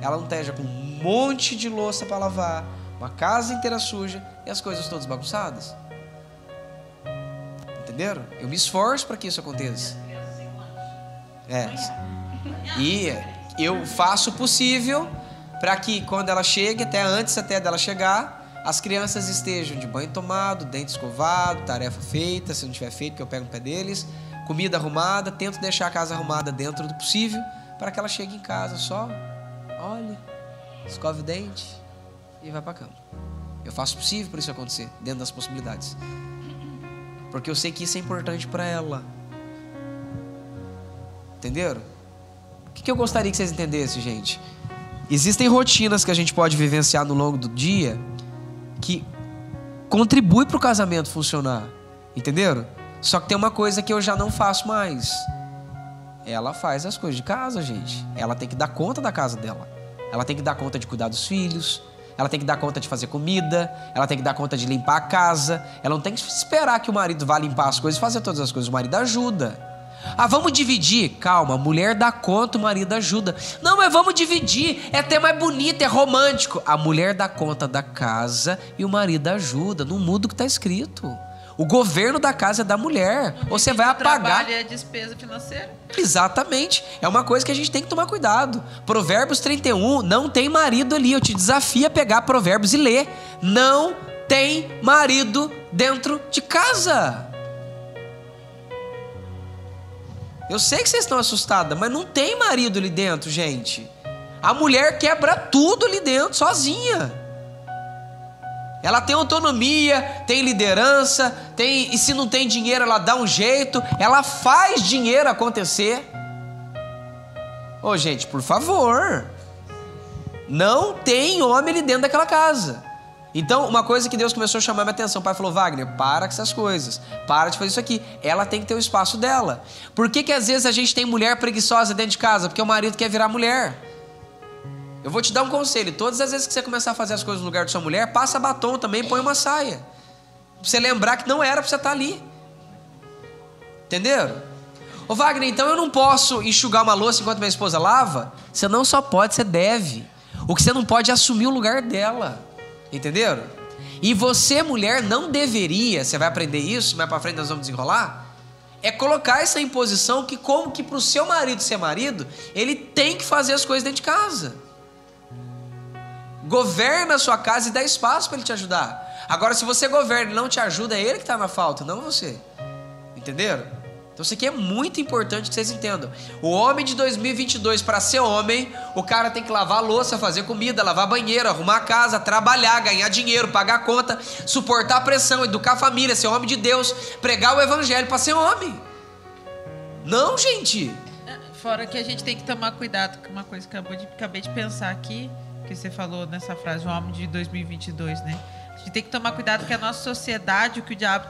ela não esteja com um monte de louça para lavar, uma casa inteira suja e as coisas todas bagunçadas. Entenderam? Eu me esforço para que isso aconteça. E eu faço o possível para que quando ela chegue, antes dela chegar, as crianças estejam de banho tomado, dente escovado, tarefa feita, se não tiver feito, que eu pego no pé deles, comida arrumada, tento deixar a casa arrumada dentro do possível, para que ela chegue em casa só, olha, escove o dente e vai pra cama. Eu faço o possível para isso acontecer, dentro das possibilidades. Porque eu sei que isso é importante para ela. Entenderam? O que eu gostaria que vocês entendessem, gente? Existem rotinas que a gente pode vivenciar no longo do dia que contribui para o casamento funcionar. Entenderam? Só que tem uma coisa que eu já não faço mais. Ela faz as coisas de casa, gente. Ela tem que dar conta da casa dela. Ela tem que dar conta de cuidar dos filhos. Ela tem que dar conta de fazer comida. Ela tem que dar conta de limpar a casa. Ela não tem que esperar que o marido vá limpar as coisas e fazer todas as coisas. O marido ajuda. Ah, vamos dividir? Calma, a mulher dá conta, o marido ajuda. Não, mas vamos dividir. É até mais bonito, é romântico. A mulher dá conta da casa e o marido ajuda. Não muda o que está escrito. O governo da casa é da mulher. Você vai apagar. Trabalho é despesa financeira. Exatamente. É uma coisa que a gente tem que tomar cuidado. Provérbios 31, não tem marido ali. Eu te desafio a pegar Provérbios e ler. Não tem marido dentro de casa. Eu sei que vocês estão assustadas, mas não tem marido ali dentro, gente. A mulher quebra tudo ali dentro, sozinha. Ela tem autonomia, tem liderança, e se não tem dinheiro, ela dá um jeito, ela faz dinheiro acontecer. Ô, gente, por favor. Não tem homem ali dentro daquela casa. Então, uma coisa que Deus começou a chamar minha atenção, o pai falou, Wagner, para com essas coisas, para de fazer isso aqui. Ela tem que ter o espaço dela. Por que às vezes a gente tem mulher preguiçosa dentro de casa? Porque o marido quer virar mulher. Eu vou te dar um conselho, todas as vezes que você começar a fazer as coisas no lugar de sua mulher, passa batom também, põe uma saia. Pra você lembrar que não era pra você estar ali. Entenderam? Ô Wagner, então eu não posso enxugar uma louça enquanto minha esposa lava? Você não só pode, você deve. O que você não pode é assumir o lugar dela. Entenderam? E você, mulher, não deveria, você vai aprender isso, mais pra frente nós vamos desenrolar, é colocar essa imposição que como que pro seu marido ser marido, ele tem que fazer as coisas dentro de casa. Governa a sua casa e dá espaço para ele te ajudar. Agora, se você governa e não te ajuda, é ele que está na falta, não você. Entenderam? Então isso aqui é muito importante que vocês entendam. O homem de 2022, para ser homem, o cara tem que lavar a louça, fazer comida, lavar banheiro, arrumar a casa, trabalhar, ganhar dinheiro, pagar a conta, suportar a pressão, educar a família, ser homem de Deus, pregar o evangelho para ser homem. Não, gente. Fora que a gente tem que tomar cuidado com uma coisa que acabei de pensar aqui, que você falou nessa frase, o homem de 2022, né? A gente tem que tomar cuidado que a nossa sociedade, o que o diabo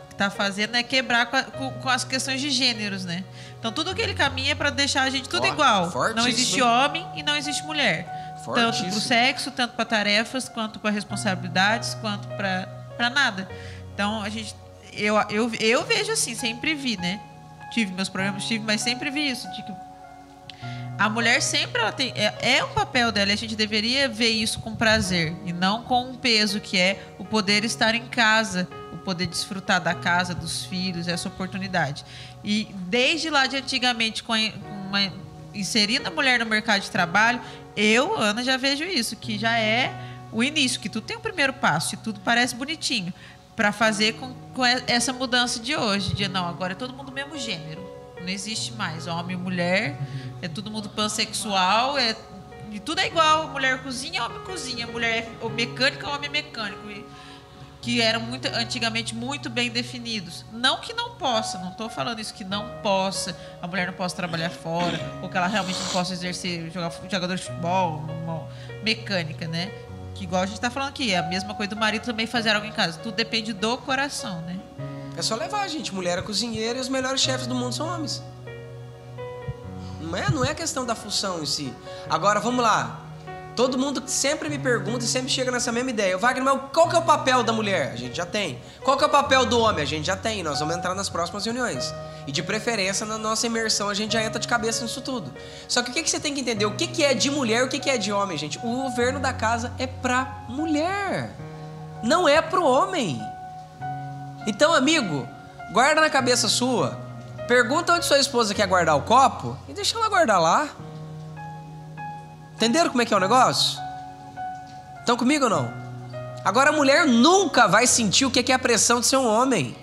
está fazendo é quebrar com as questões de gêneros, né? Então tudo que ele caminha é para deixar a gente tudo igual. Não existe homem e não existe mulher. Tanto para o sexo, tanto para tarefas, quanto para responsabilidades, quanto para nada. Então eu vejo assim, sempre vi, né? Tive meus problemas, mas sempre vi isso, de que a mulher sempre ela tem, é um papel dela, e a gente deveria ver isso com prazer e não com um peso que é o poder estar em casa, o poder desfrutar da casa, dos filhos, essa oportunidade. E desde lá de antigamente, inserindo a mulher no mercado de trabalho, Ana, já vejo isso, que já é o início, que tudo tem um primeiro passo e tudo parece bonitinho, para fazer com essa mudança de hoje, de não, agora é todo mundo do mesmo gênero. Não existe mais homem e mulher, é todo mundo pansexual, e tudo é igual. Mulher cozinha, homem cozinha, mulher é mecânica, homem é mecânico, que eram antigamente muito bem definidos. Não que não possa, não estou falando isso que não possa, a mulher não possa trabalhar fora, ou que ela realmente não possa exercer, jogador de futebol, mecânica, né? Que igual a gente está falando aqui, é a mesma coisa do marido também fazer algo em casa. Tudo depende do coração, né? É só levar, gente. Mulher é cozinheira e os melhores chefes do mundo são homens. Não é questão da função em si. Agora, vamos lá. Todo mundo sempre me pergunta e sempre chega nessa mesma ideia. Wagner, mas qual que é o papel da mulher? A gente já tem. Qual que é o papel do homem? A gente já tem. Nós vamos entrar nas próximas reuniões. E de preferência, na nossa imersão, a gente já entra de cabeça nisso tudo. Só que o que você tem que entender? O que é de mulher e o que é de homem, gente? O governo da casa é pra mulher. Não é pro homem. Então, amigo, guarda na cabeça sua, pergunta onde sua esposa quer guardar o copo e deixa ela guardar lá. Entenderam como é que é o negócio? Estão comigo ou não? Agora, a mulher nunca vai sentir o que é a pressão de ser um homem.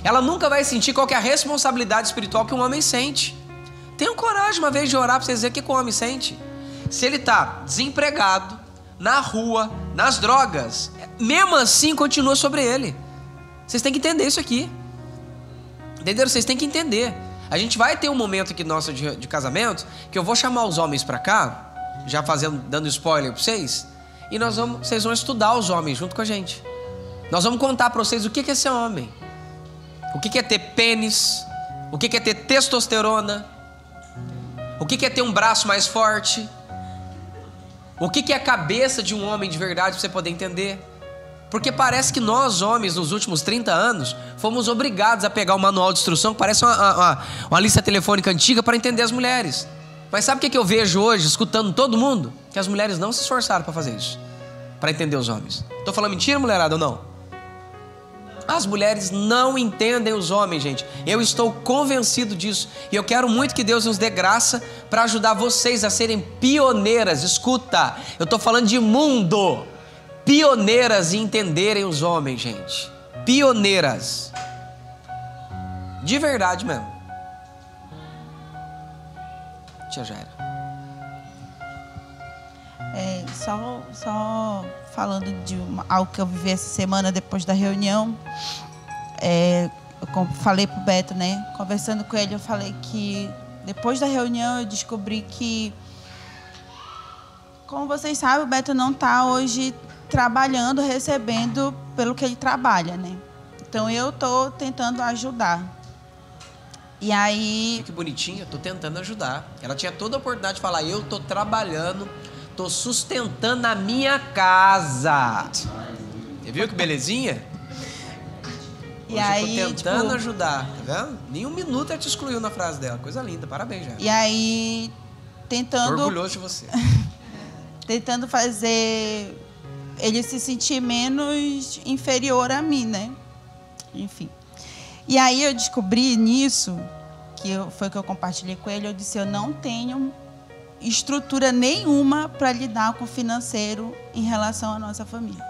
Ela nunca vai sentir qual que é a responsabilidade espiritual que um homem sente. Tenham coragem uma vez de orar para vocês verem o que o homem sente. Se ele está desempregado, na rua, nas drogas, mesmo assim continua sobre ele. Vocês têm que entender isso aqui. Entenderam? Vocês têm que entender. A gente vai ter um momento aqui nosso de casamento que eu vou chamar os homens para cá, já dando spoiler para vocês, e vocês vão estudar os homens junto com a gente. Nós vamos contar para vocês o que é ser homem, o que é ter pênis, o que é ter testosterona, o que é ter um braço mais forte, o que é a cabeça de um homem de verdade, para você poder entender. Porque parece que nós, homens, nos últimos 30 anos, fomos obrigados a pegar o manual de instrução, que parece uma lista telefônica antiga, para entender as mulheres. Mas sabe o que eu vejo hoje, escutando todo mundo? Que as mulheres não se esforçaram para fazer isso, para entender os homens. Estou falando mentira, mulherada, ou não? As mulheres não entendem os homens, gente. Eu estou convencido disso. E eu quero muito que Deus nos dê graça para ajudar vocês a serem pioneiras. Escuta, eu estou falando de mundo. Pioneiras em entenderem os homens, gente. Pioneiras. De verdade mesmo. Tia Jaira. Só falando de algo que eu vivi essa semana depois da reunião. Eu falei pro Beto, né? Conversando com ele, eu falei que depois da reunião eu descobri que, como vocês sabem, o Beto não está hoje trabalhando, recebendo pelo que ele trabalha, né? Então eu tô tentando ajudar. E aí... Que bonitinho, eu tô tentando ajudar. Ela tinha toda a oportunidade de falar, eu tô trabalhando, tô sustentando a minha casa. Você viu que belezinha? E hoje aí, eu tô tentando ajudar, tá vendo? Nem um minuto ela te excluiu na frase dela. Coisa linda, parabéns, já. E aí, tentando... Tô orgulhoso de você. Tentando fazer ele se sentir menos inferior a mim, né? Enfim. E aí eu descobri nisso, foi que eu compartilhei com ele, eu disse, eu não tenho estrutura nenhuma para lidar com o financeiro em relação à nossa família.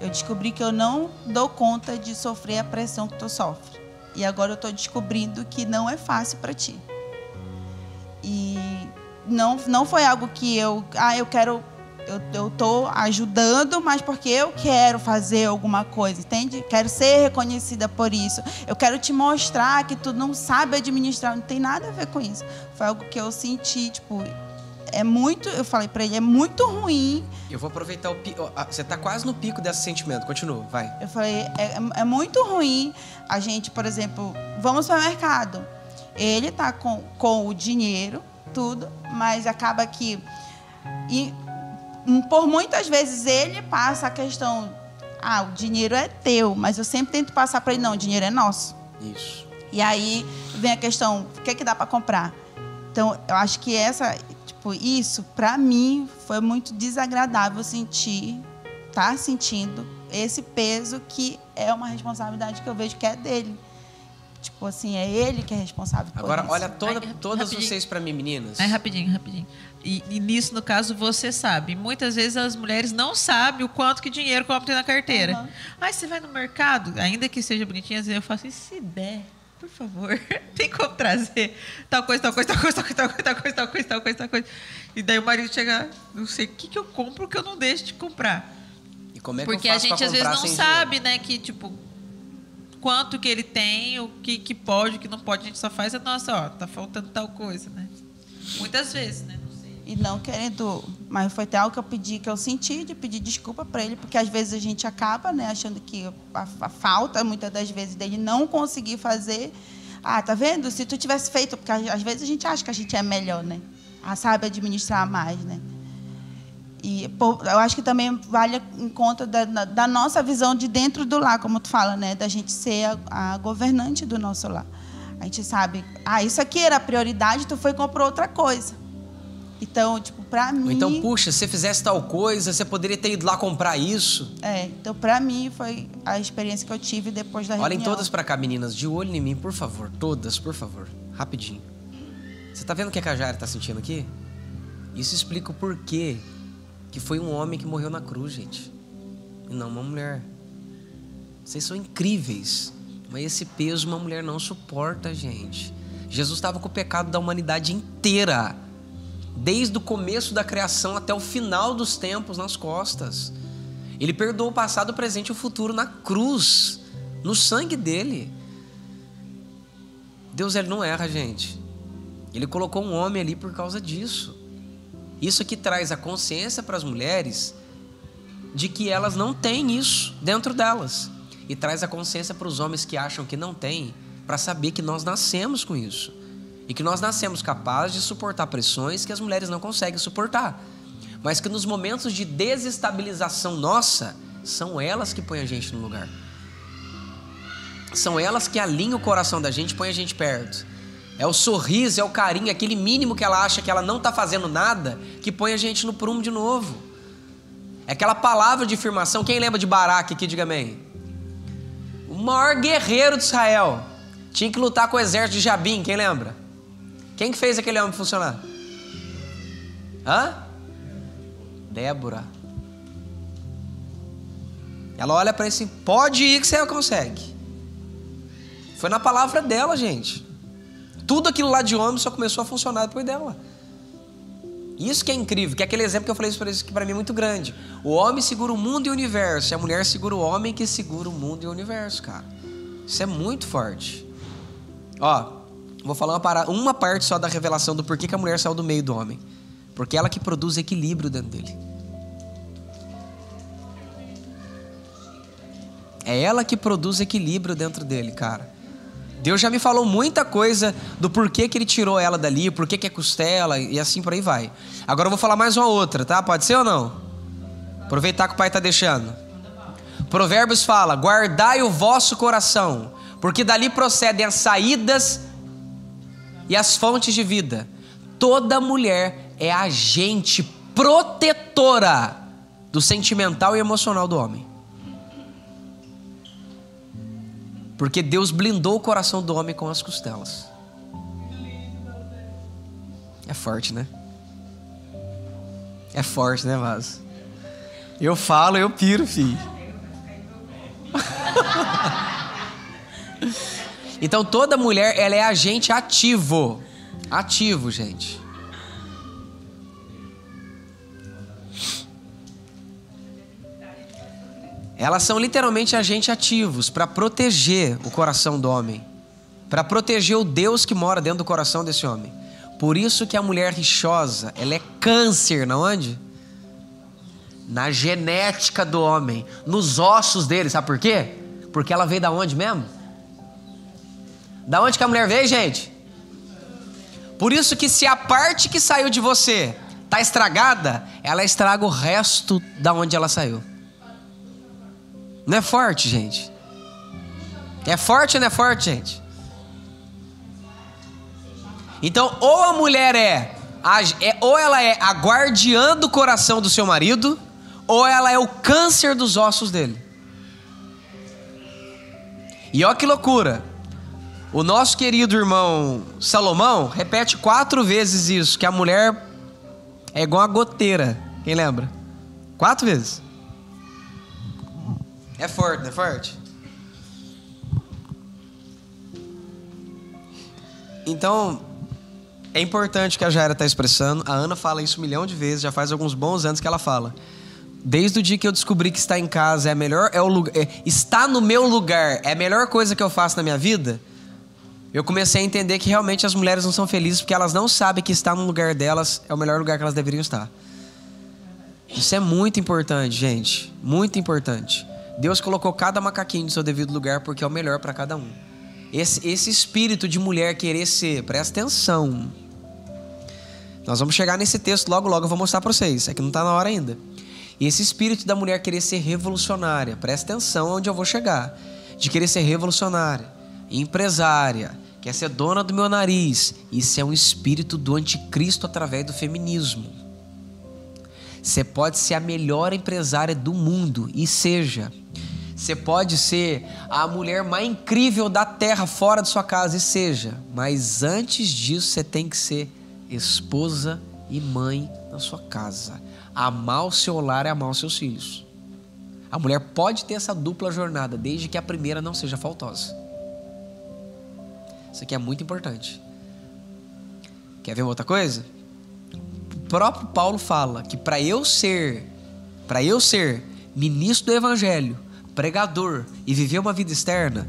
Eu descobri que eu não dou conta de sofrer a pressão que tu sofre. E agora eu estou descobrindo que não é fácil para ti. E não foi algo que eu estou ajudando, mas porque eu quero fazer alguma coisa, entende? Quero ser reconhecida por isso. Eu quero te mostrar que tu não sabe administrar, não tem nada a ver com isso. Foi algo que eu senti, tipo, eu falei para ele, é muito ruim. Eu vou aproveitar o pico, você tá quase no pico desse sentimento, continua, vai. Eu falei, é muito ruim a gente, por exemplo, vamos para o mercado. Ele tá com o dinheiro, tudo, mas acaba que... por muitas vezes ele passa a questão, o dinheiro é teu, mas eu sempre tento passar para ele, não, o dinheiro é nosso. Isso. E aí vem a questão, o que é que dá para comprar? Então, eu acho que isso, para mim, foi muito desagradável estar sentindo esse peso que é uma responsabilidade que eu vejo que é dele. Tipo assim, é ele que é responsável por Agora, isso. olha, todas vocês para mim, meninas. Rapidinho. E nisso, no caso, você sabe. Muitas vezes as mulheres não sabem o quanto que dinheiro o homem tem na carteira. Uhum. Aí você vai no mercado, ainda que seja bonitinho, às vezes eu faço assim, se der, por favor, tem como trazer tal coisa. E daí o marido chega, não sei o que eu compro que eu não deixo de comprar. E como é que porque eu a faço gente pra às vezes comprar não sem sabe, dinheiro? né, que tipo quanto que ele tem, o que pode, o que não pode, a gente só faz tá faltando tal coisa, né? Muitas vezes, né? Não sei. E não querendo, mas foi até algo que eu senti de pedir desculpa para ele, porque às vezes a gente acaba, né, achando que a falta, muitas das vezes, dele não conseguir fazer. Tá vendo? Se tu tivesse feito, porque às vezes a gente acha que a gente é melhor, né? Sabe administrar mais, né? E eu acho que também vale em conta da nossa visão de dentro do lar, como tu fala, né? Da gente ser a governante do nosso lar. A gente sabe, isso aqui era a prioridade, tu foi e comprou outra coisa. Então, tipo, pra mim... Ou então, puxa, se você fizesse tal coisa, você poderia ter ido lá comprar isso. Então, pra mim, foi a experiência que eu tive depois da reunião. Olhem todas pra cá, meninas, de olho em mim, por favor. Todas, por favor. Rapidinho. Você tá vendo o que a Jaira tá sentindo aqui? Isso explica o porquê que foi um homem que morreu na cruz, gente. E não uma mulher. Vocês são incríveis. Mas esse peso uma mulher não suporta, gente. Jesus estava com o pecado da humanidade inteira. desde o começo da criação até o final dos tempos nas costas. Ele perdoou o passado, o presente e o futuro na cruz, no sangue dele. Deus, ele não erra, gente. Ele colocou um homem ali por causa disso. Isso aqui traz a consciência para as mulheres de que elas não têm isso dentro delas. E traz a consciência para os homens que acham que não têm, para saber que nós nascemos com isso. E que nós nascemos capazes de suportar pressões que as mulheres não conseguem suportar. Mas que nos momentos de desestabilização nossa, são elas que põem a gente no lugar. São elas que alinham o coração da gente, põem a gente perto. É o sorriso, é o carinho, aquele mínimo que ela acha que ela não está fazendo nada, que põe a gente no prumo de novo. É aquela palavra de afirmação. Quem lembra de Baraque aqui, diga amém. O maior guerreiro de Israel. Tinha que lutar com o exército de Jabim, quem lembra? Quem que fez aquele homem funcionar? Hã? Débora. Ela olha para ele assim, pode ir que você consegue. Foi na palavra dela, gente. Tudo aquilo lá de homem só começou a funcionar depois dela. Isso que é incrível, que é aquele exemplo que eu falei que para mim é muito grande. O homem segura o mundo e o universo, e a mulher segura o homem que segura o mundo e o universo, cara. Isso é muito forte. Ó, vou falar uma parte só da revelação do porquê que a mulher saiu do meio do homem. Porque ela que produz equilíbrio dentro dele. É ela que produz equilíbrio dentro dele, cara. Deus já me falou muita coisa do porquê que ele tirou ela dali, porquê que é costela e assim por aí vai. Agora eu vou falar mais uma outra, tá? Pode ser ou não? Aproveitar que o pai tá deixando. Provérbios fala, guardai o vosso coração, porque dali procedem as saídas e as fontes de vida. Toda mulher é agente protetora do sentimental e emocional do homem. Porque Deus blindou o coração do homem com as costelas. É forte, né? É forte, né, Vaz? Eu falo, eu piro, filho. Então toda mulher, ela é agente ativo. Ativo, gente. Elas são literalmente agentes ativos para proteger o coração do homem, para proteger o Deus que mora dentro do coração desse homem. Por isso que a mulher rixosa, ela é câncer, na onde? Na genética do homem, nos ossos dele, sabe por quê? Porque ela veio da onde mesmo? Da onde que a mulher veio, gente? Por isso que se a parte que saiu de você tá estragada, ela estraga o resto da onde ela saiu. Não é forte, gente? É forte ou não é forte, gente? Então, ou a mulher ou ela é a guardiã do coração do seu marido, ou ela é o câncer dos ossos dele. E olha que loucura. O nosso querido irmão Salomão repete 4 vezes isso, que a mulher é igual a goteira. Quem lembra? 4 vezes. É forte, não é forte? Então, é importante que a Jaira está expressando. A Ana fala isso 1 milhão de vezes, já faz alguns bons anos que ela fala. Desde o dia que eu descobri que estar em casa é a melhor, estar no meu lugar é a melhor coisa que eu faço na minha vida, eu comecei a entender que realmente as mulheres não são felizes porque elas não sabem que estar no lugar delas é o melhor lugar que elas deveriam estar. Isso é muito importante, gente. Muito importante. Deus colocou cada macaquinho no seu devido lugar porque é o melhor para cada um. Esse espírito de mulher querer ser, presta atenção. Nós vamos chegar nesse texto logo, eu vou mostrar para vocês. É que não está na hora ainda. E esse espírito da mulher querer ser revolucionária, presta atenção onde eu vou chegar. De querer ser revolucionária, empresária, quer ser dona do meu nariz. Isso é um espírito do anticristo através do feminismo. Você pode ser a melhor empresária do mundo, e seja. Você pode ser a mulher mais incrível da terra fora de sua casa, e seja. Mas antes disso, você tem que ser esposa e mãe na sua casa. Amar o seu lar e amar os seus filhos. A mulher pode ter essa dupla jornada, desde que a primeira não seja faltosa. Isso aqui é muito importante. Quer ver uma outra coisa? próprio Paulo fala que para eu ser ministro do evangelho, pregador e viver uma vida externa,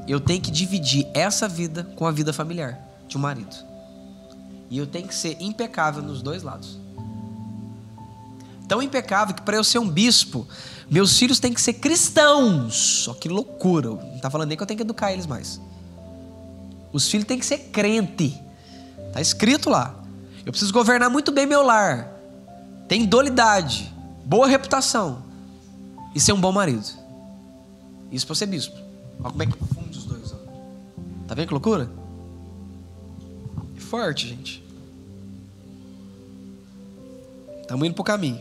eu tenho que dividir essa vida com a vida familiar de um marido. E eu tenho que ser impecável nos dois lados. Tão impecável que para eu ser um bispo, meus filhos têm que ser cristãos. Só que loucura, não tá falando nem que eu tenho que educar eles mais. Os filhos têm que ser crente. Tá escrito lá. Eu preciso governar muito bem meu lar, ter indolidade, boa reputação e ser um bom marido. Isso para ser bispo. Olha como é que funde os dois. Ó. Tá vendo que loucura? É forte, gente. Estamos indo pro caminho.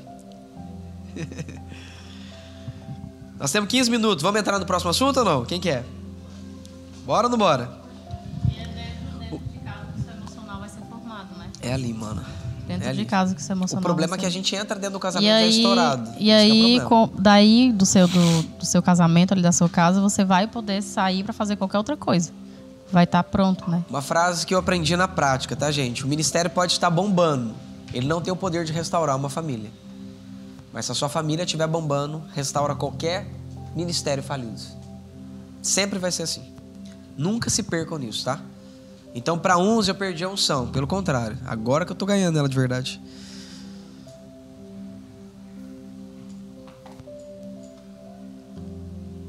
Nós temos 15 minutos. Vamos entrar no próximo assunto ou não? Quem quer? Bora ou não bora? É ali, mano. Dentro de casa que você emocional. O problema é que a gente entra dentro do casamento já estourado. E aí, daí do seu casamento, ali da sua casa, você vai poder sair para fazer qualquer outra coisa. Vai estar pronto, né? Uma frase que eu aprendi na prática, tá, gente? O ministério pode estar bombando. Ele não tem o poder de restaurar uma família. Mas se a sua família estiver bombando, restaura qualquer ministério falido. Sempre vai ser assim. Nunca se percam nisso, tá? Então, para uns, eu perdi a unção. Pelo contrário, agora que eu tô ganhando ela de verdade.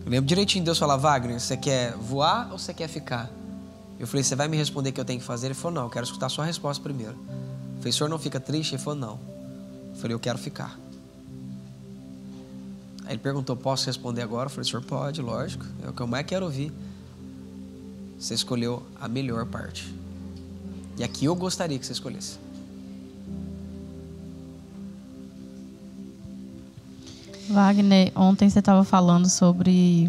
Eu lembro direitinho de Deus falar: Wagner, você quer voar ou você quer ficar? Eu falei: você vai me responder o que eu tenho que fazer? Ele falou: não, eu quero escutar a sua resposta primeiro. Eu falei: o senhor não fica triste? Ele falou: não. Eu falei: eu quero ficar. Aí ele perguntou: posso responder agora? Eu falei: o senhor pode, lógico. É o que eu mais quero ouvir. Você escolheu a melhor parte. E aqui eu gostaria que você escolhesse. Wagner, ontem você estava falando sobre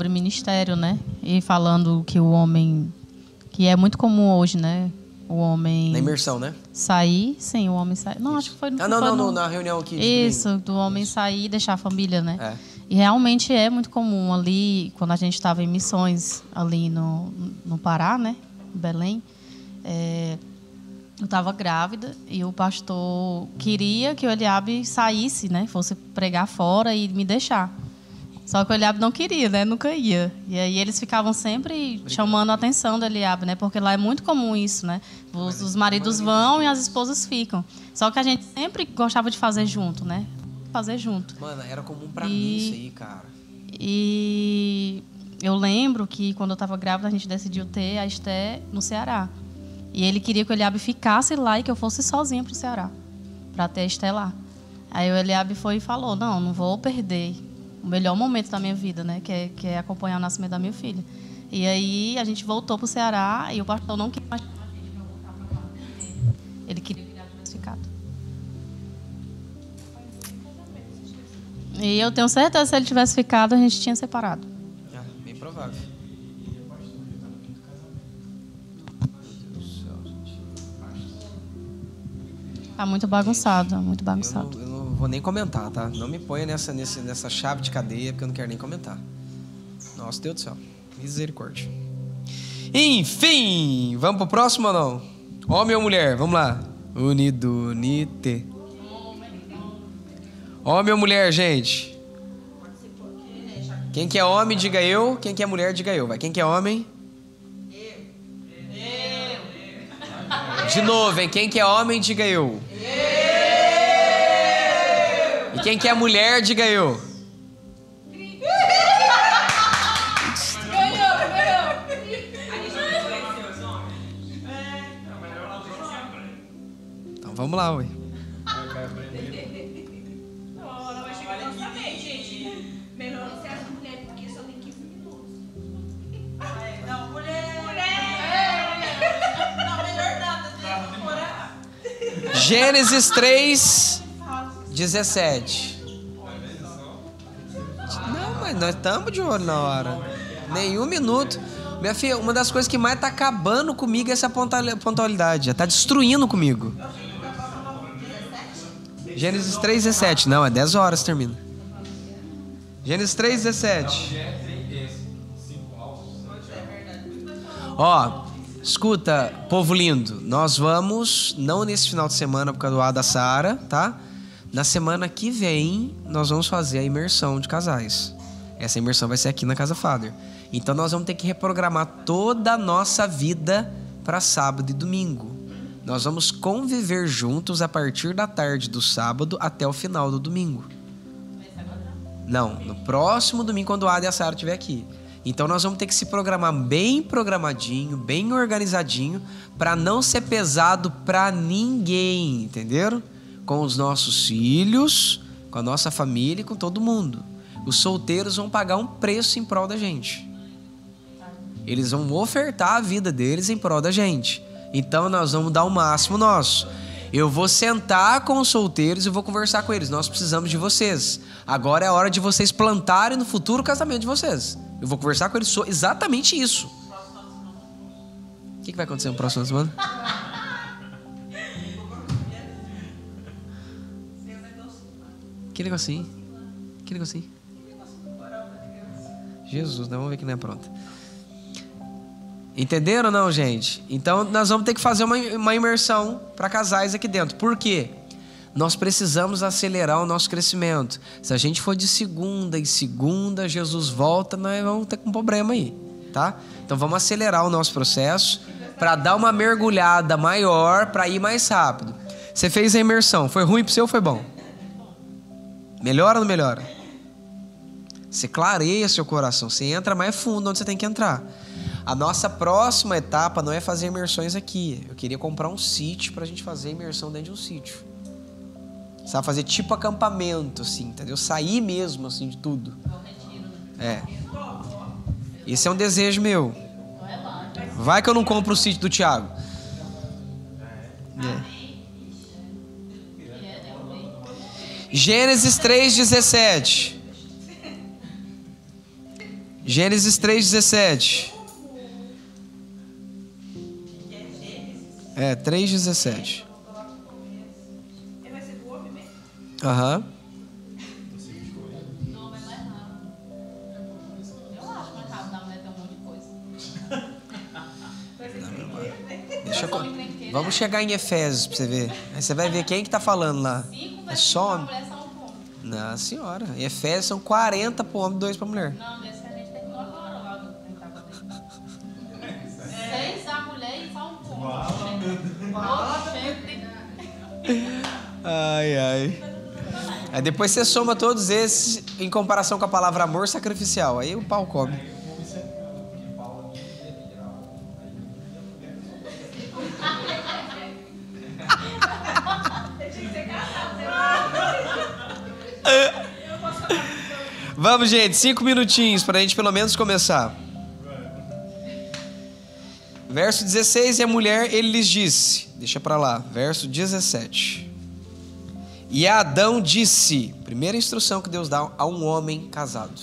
ministério, né? E falando que o homem... Que é muito comum hoje, né? O homem... Na imersão, né? Sair, sim, o homem sair. Não, acho que foi... Não, na reunião aqui. Isso, do homem sair e deixar a família, né? É. E realmente é muito comum ali, quando a gente estava em missões ali no Pará, né? Belém. Eu estava grávida e o pastor queria que o Eliabe saísse, né? Fosse pregar fora e me deixar. Só que o Eliabe não queria, né? Nunca ia. E aí eles ficavam sempre chamando a atenção do Eliabe, né? Porque lá é muito comum isso, né? Os maridos vão e as esposas ficam. Só que a gente sempre gostava de fazer junto, né? Fazer junto. Mano, era comum pra mim isso aí, cara. E eu lembro que quando eu estava grávida, a gente decidiu ter a Esté no Ceará. E ele queria que o Eliabe ficasse lá e que eu fosse sozinha pro Ceará, para ter a Esté lá. Aí o Eliabe foi e falou: não vou perder o melhor momento da minha vida, né? Que é acompanhar o nascimento da minha filha. E aí a gente voltou pro Ceará e o pastor não queria mais chamar a gente para voltar para lá. Ele queria que ele tivesse ficado. E eu tenho certeza que se ele tivesse ficado, a gente tinha separado. Bem provável. Tá muito bagunçado, muito bagunçado. Eu não vou nem comentar, tá? Não me ponha nessa chave de cadeia, porque eu não quero nem comentar. Nossa, Deus do céu. Misericórdia. Enfim, vamos pro próximo ou não? Homem ou mulher? Vamos lá. Unido, unite. Homem ou mulher, gente? Quem que é homem, diga eu. Quem que é mulher, diga eu. Vai. Quem que é homem? Eu. De novo, hein? Quem que é homem, diga eu. E quem que é mulher, diga eu. Então vamos lá, ué. Gênesis 3, 17. Não, mas nós estamos de olho na hora. Nenhum minuto. Minha filha, uma das coisas que mais está acabando comigo é essa pontualidade. Está destruindo comigo. Gênesis 3, 17. Não, é 10 horas termina. Gênesis 3, 17. Ó, Escuta, povo lindo, nós vamos, não nesse final de semana por causa da Sara, tá? Na semana que vem, nós vamos fazer a imersão de casais. Essa imersão vai ser aqui na Casa Father. Então nós vamos ter que reprogramar toda a nossa vida para sábado e domingo. Nós vamos conviver juntos a partir da tarde do sábado até o final do domingo. Não, no próximo domingo, quando o Ada e a Sara estiver aqui. Então nós vamos ter que se programar bem programadinho, bem organizadinho, para não ser pesado para ninguém, entenderam? Com os nossos filhos, com a nossa família e com todo mundo. Os solteiros vão pagar um preço em prol da gente. Eles vão ofertar a vida deles em prol da gente. Então nós vamos dar o máximo nosso. Eu vou sentar com os solteiros e vou conversar com eles. Nós precisamos de vocês. Agora é a hora de vocês plantarem no futuro casamento de vocês. Eu vou conversar com eles sobre exatamente isso. O que vai acontecer no próximo semana? Que negocinho? Que negocinho? Jesus, né? Vamos ver que não é pronto. Entenderam ou não, gente? Então nós vamos ter que fazer uma imersão para casais aqui dentro. Por quê? Nós precisamos acelerar o nosso crescimento. Se a gente for de segunda em segunda, Jesus volta, nós vamos ter um problema aí, tá? Então vamos acelerar o nosso processo para dar uma mergulhada maior, para ir mais rápido. Você fez a imersão, foi ruim para você ou foi bom? Melhora ou não melhora? Você clareia seu coração, você entra mais fundo onde você tem que entrar. A nossa próxima etapa não é fazer imersões aqui. Eu queria comprar um sítio pra gente fazer imersão dentro de um sítio. Sabe, fazer tipo acampamento, assim, entendeu? Sair mesmo, assim, de tudo. É. Esse é um desejo meu. Vai que eu não compro o sítio do Thiago. É. Gênesis 3:17. Gênesis 3:17. É, 3:17. Aham. Vamos chegar em Efésios pra você ver. Aí você vai ver quem que tá falando lá. É só homem. Não, senhora. Em Efésios são 40 para homem e 2 para mulher. Não, nesse a gente terminou agora lá do que tava dentro. 6 a mulher e só um ponto. Ai, ai. Aí depois você soma todos esses em comparação com a palavra amor sacrificial. Aí o pau come. Vamos, gente, 5 minutinhos para a gente pelo menos começar. Verso 16, e a mulher, ele lhes disse, deixa para lá, verso 17. E Adão disse, primeira instrução que Deus dá a um homem casado.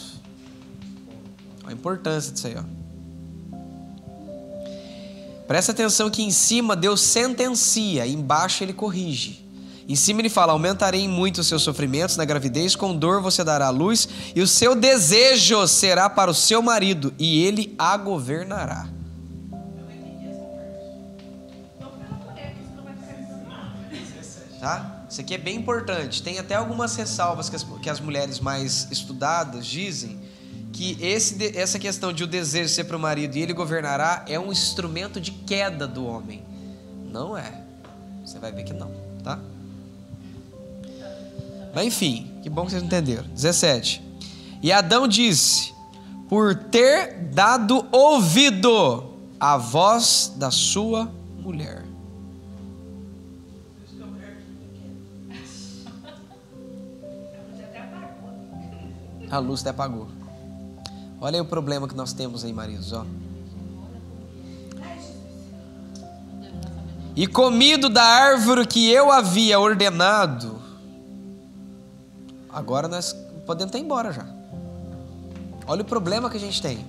A importância disso aí, ó. Presta atenção que em cima Deus sentencia, embaixo ele corrige. Em cima ele fala, aumentarei muito os seus sofrimentos na gravidez, com dor você dará à luz, e o seu desejo será para o seu marido, e ele a governará. Tá? Isso aqui é bem importante. Tem até algumas ressalvas que as mulheres mais estudadas dizem, que essa questão de o desejo ser para o marido e ele governará é um instrumento de queda do homem. Não é. Você vai ver que não, tá? Mas enfim, que bom que vocês entenderam. 17. E Adão disse, por ter dado ouvido à voz da sua mulher. A luz até apagou. Olha aí o problema que nós temos aí, maridos, ó. E comido da árvore que eu havia ordenado. Agora nós podemos ir embora já. Olha o problema que a gente tem.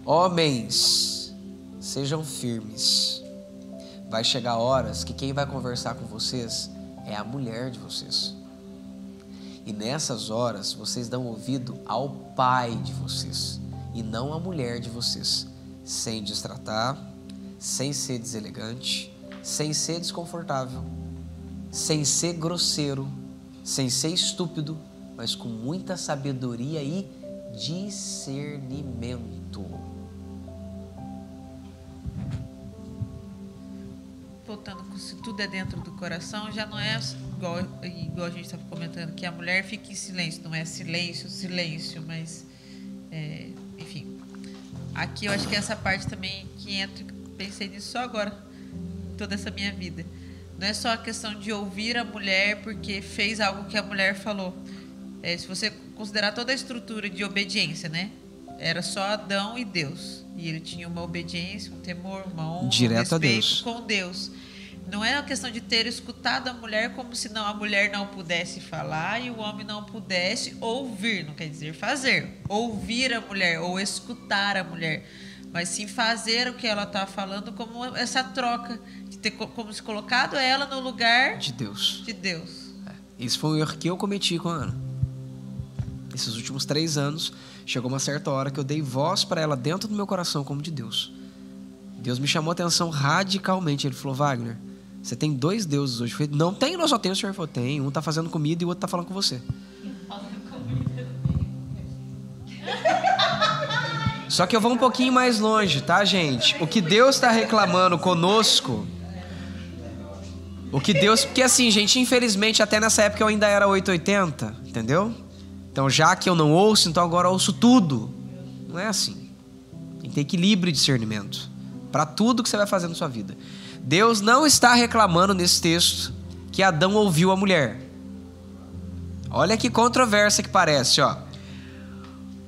Homens, sejam firmes. Vai chegar horas que quem vai conversar com vocês é a mulher de vocês. E nessas horas vocês dão ouvido ao pai de vocês e não à mulher de vocês, sem destratar, sem ser deselegante, sem ser desconfortável, sem ser grosseiro, sem ser estúpido, mas com muita sabedoria e discernimento. Voltando, se tudo é dentro do coração, já não é igual a gente estava comentando, que a mulher fica em silêncio, não é silêncio, mas enfim. Aqui eu acho que essa parte também que entra, pensei nisso só agora, toda essa minha vida. Não é só a questão de ouvir a mulher porque fez algo que a mulher falou. Se você considerar toda a estrutura de obediência, né? Era só Adão e Deus. E ele tinha uma obediência, um temor, uma honra, direto um respeito a Deus. Com Deus. Não é uma questão de ter escutado a mulher como se a mulher não pudesse falar e o homem não pudesse ouvir, não quer dizer fazer. Ouvir a mulher ou escutar a mulher. Mas sim fazer o que ela está falando como essa troca. De ter como se colocado ela no lugar de Deus. Esse foi um erro que eu cometi com a Ana. Esses últimos 3 anos, chegou uma certa hora que eu dei voz para ela dentro do meu coração como de Deus. Deus me chamou a atenção radicalmente. Ele falou: Wagner, você tem 2 deuses hoje. Eu falei: não tem, não, só tem o Senhor. Falou: tem, um está fazendo comida e o outro está falando com você. Só que eu vou um pouquinho mais longe, tá, gente? O que Deus está reclamando conosco... Porque assim, gente, infelizmente, até nessa época eu ainda era 880, entendeu? Então, já que eu não ouço, então agora eu ouço tudo. Não é assim. Tem que ter equilíbrio e discernimento para tudo que você vai fazer na sua vida. Deus não está reclamando nesse texto que Adão ouviu a mulher. Olha que controvérsia que parece, ó.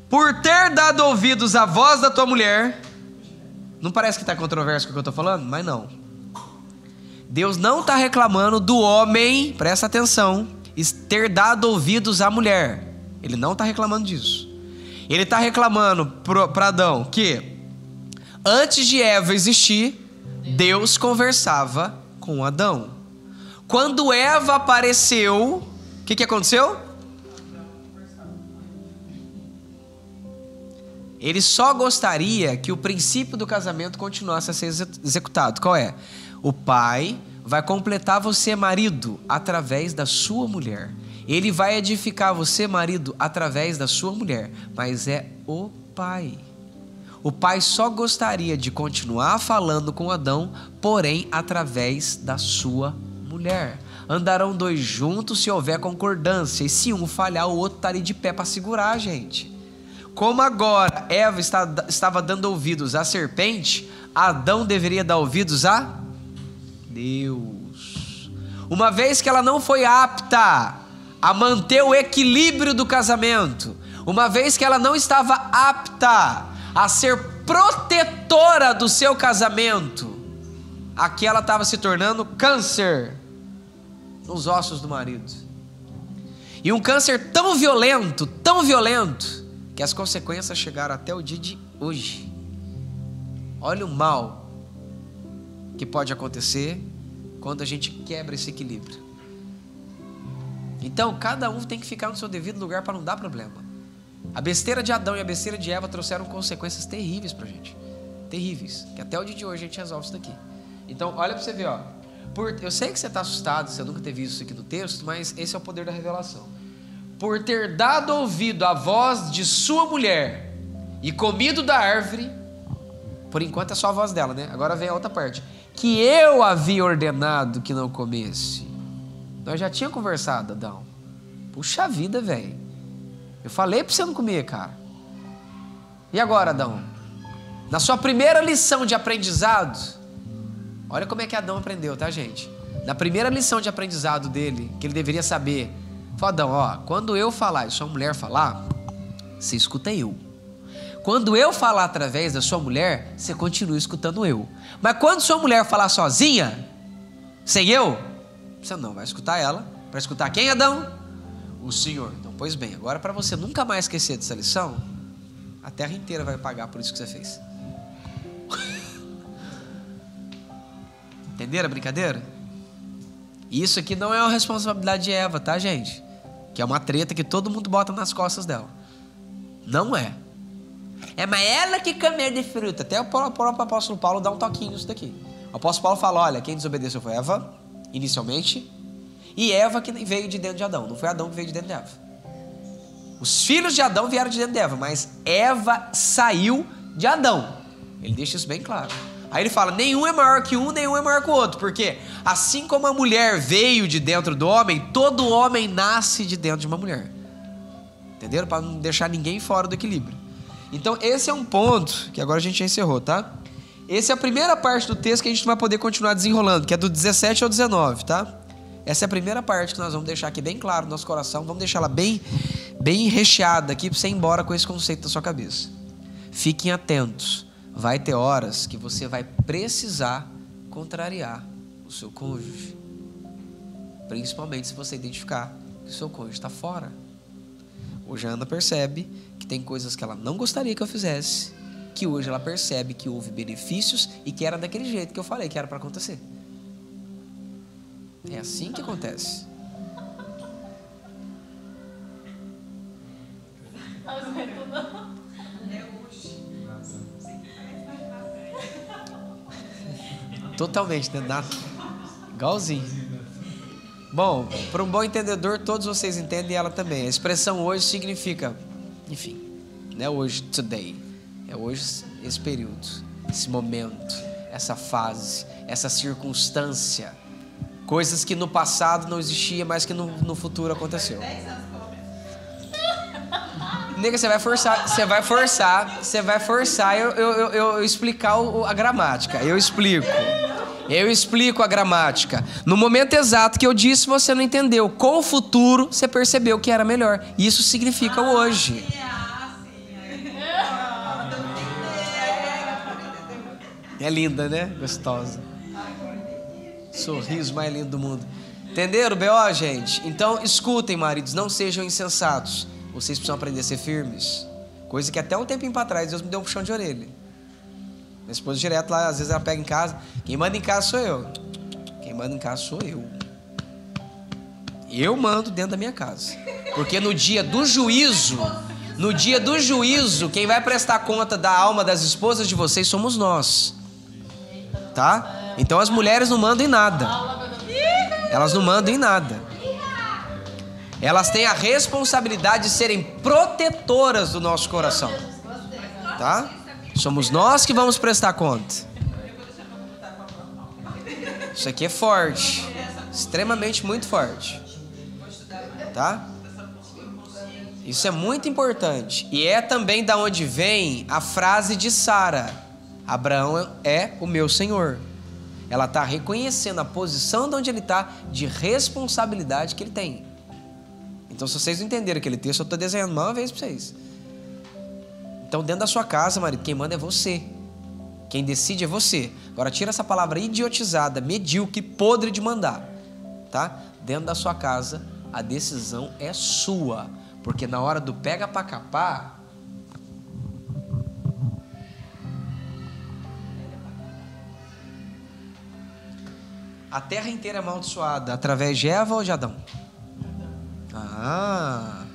Por ter dado ouvidos à voz da tua mulher. Não parece que está controverso com o que eu estou falando? Mas não. Deus não está reclamando do homem, presta atenção, ter dado ouvidos à mulher. Ele não está reclamando disso. Ele está reclamando para Adão que antes de Eva existir, Deus conversava com Adão. Quando Eva apareceu, o que aconteceu? Ele só gostaria que o princípio do casamento continuasse a ser executado. Qual é? O pai vai completar você, marido, através da sua mulher. Ele vai edificar você, marido, através da sua mulher. Mas é o pai. O pai só gostaria de continuar falando com Adão, porém através da sua mulher. Andarão 2 juntos se houver concordância. E se um falhar, o outro está ali de pé para segurar, gente. Como agora Eva estava dando ouvidos à serpente, Adão deveria dar ouvidos a Deus. Uma vez que ela não foi apta a manter o equilíbrio do casamento, uma vez que ela não estava apta a ser protetora do seu casamento, aqui ela estava se tornando câncer nos ossos do marido. E um câncer tão violento, que as consequências chegaram até o dia de hoje. Olha o mal que pode acontecer quando a gente quebra esse equilíbrio. Então, cada um tem que ficar no seu devido lugar para não dar problema. A besteira de Adão e a besteira de Eva trouxeram consequências terríveis pra gente. Terríveis. Que até o dia de hoje a gente resolve isso daqui. Então, olha pra você ver, ó. Eu sei que você está assustado, você nunca ter visto isso aqui no texto, mas esse é o poder da revelação. Por ter dado ouvido à voz de sua mulher e comido da árvore, por enquanto é só a voz dela, né? Agora vem a outra parte. Que eu havia ordenado que não comesse. Nós já tínhamos conversado, Adão. Puxa vida, velho. Eu falei pra você não comer, cara. E agora, Adão? Na sua primeira lição de aprendizado, olha como é que Adão aprendeu, tá, gente? Na primeira lição de aprendizado dele, que ele deveria saber, falou: Adão, ó, quando eu falar e sua mulher falar, você escuta eu. Quando eu falar através da sua mulher, você continua escutando eu. Mas quando sua mulher falar sozinha, sem eu, você não vai escutar ela. Para escutar quem, Adão? O Senhor. Então, pois bem, agora para você nunca mais esquecer dessa lição, a terra inteira vai pagar por isso que você fez. Entenderam a brincadeira? Isso aqui não é uma responsabilidade de Eva, tá, gente? Que é uma treta que todo mundo bota nas costas dela. Não é. Mas ela que comeu de fruta. Até o próprio apóstolo Paulo dá um toquinho nisso daqui. O apóstolo Paulo fala, olha, quem desobedeceu foi Eva, inicialmente, e Eva que veio de dentro de Adão. Não foi Adão que veio de dentro de Eva. Os filhos de Adão vieram de dentro de Eva, mas Eva saiu de Adão. Ele deixa isso bem claro. Aí ele fala, nenhum é maior que um, nenhum é maior que o outro. Porque assim como a mulher veio de dentro do homem, todo homem nasce de dentro de uma mulher. Entenderam? Para não deixar ninguém fora do equilíbrio. Então esse é um ponto que agora a gente já encerrou, tá? Essa é a primeira parte do texto que a gente vai poder continuar desenrolando, que é do 17 ao 19, tá? Essa é a primeira parte que nós vamos deixar aqui bem claro no nosso coração. Vamos deixar ela bem recheada aqui para você ir embora com esse conceito na sua cabeça. Fiquem atentos. Vai ter horas que você vai precisar contrariar o seu cônjuge. Principalmente se você identificar que o seu cônjuge está fora. Hoje a Ana percebe que tem coisas que ela não gostaria que eu fizesse, que hoje ela percebe que houve benefícios e que era daquele jeito que eu falei que era para acontecer. É assim que acontece. Totalmente, né? Igualzinho. Bom, para um bom entendedor, todos vocês entendem, e ela também. A expressão hoje significa, enfim, não é hoje, today. É hoje, esse período, esse momento, essa fase, essa circunstância. Coisas que no passado não existia, mas que no futuro aconteceu. Nega, você vai forçar eu explicar a gramática. Eu explico a gramática. No momento exato que eu disse, você não entendeu. Com o futuro, você percebeu que era melhor. Isso significa o hoje. É linda, né? Gostosa. Sorriso mais lindo do mundo. Entenderam, B.O., gente? Então, escutem, maridos, não sejam insensatos. Vocês precisam aprender a ser firmes. Coisa que até um tempinho para trás Deus me deu um puxão de orelha. Minha esposa direto lá, às vezes ela pega em casa. Quem manda em casa sou eu. Quem manda em casa sou eu. Eu mando dentro da minha casa. Porque no dia do juízo, quem vai prestar conta da alma das esposas de vocês somos nós. Tá? Então as mulheres não mandam em nada. Elas não mandam em nada. Elas têm a responsabilidade de serem protetoras do nosso coração. Tá? Somos nós que vamos prestar conta. Isso aqui é forte. Extremamente muito forte. Tá? Isso é muito importante. E é também da onde vem a frase de Sara. Abraão é o meu Senhor. Ela está reconhecendo a posição de onde ele está, de responsabilidade que ele tem. Então, se vocês não entenderam aquele texto, eu estou desenhando mais uma vez para vocês. Então, dentro da sua casa, marido, quem manda é você. Quem decide é você. Agora, tira essa palavra idiotizada, medíocre, podre de mandar. Tá? Dentro da sua casa, a decisão é sua. Porque na hora do pega pra capar, a terra inteira é amaldiçoada através de Eva ou de Adão? Ah,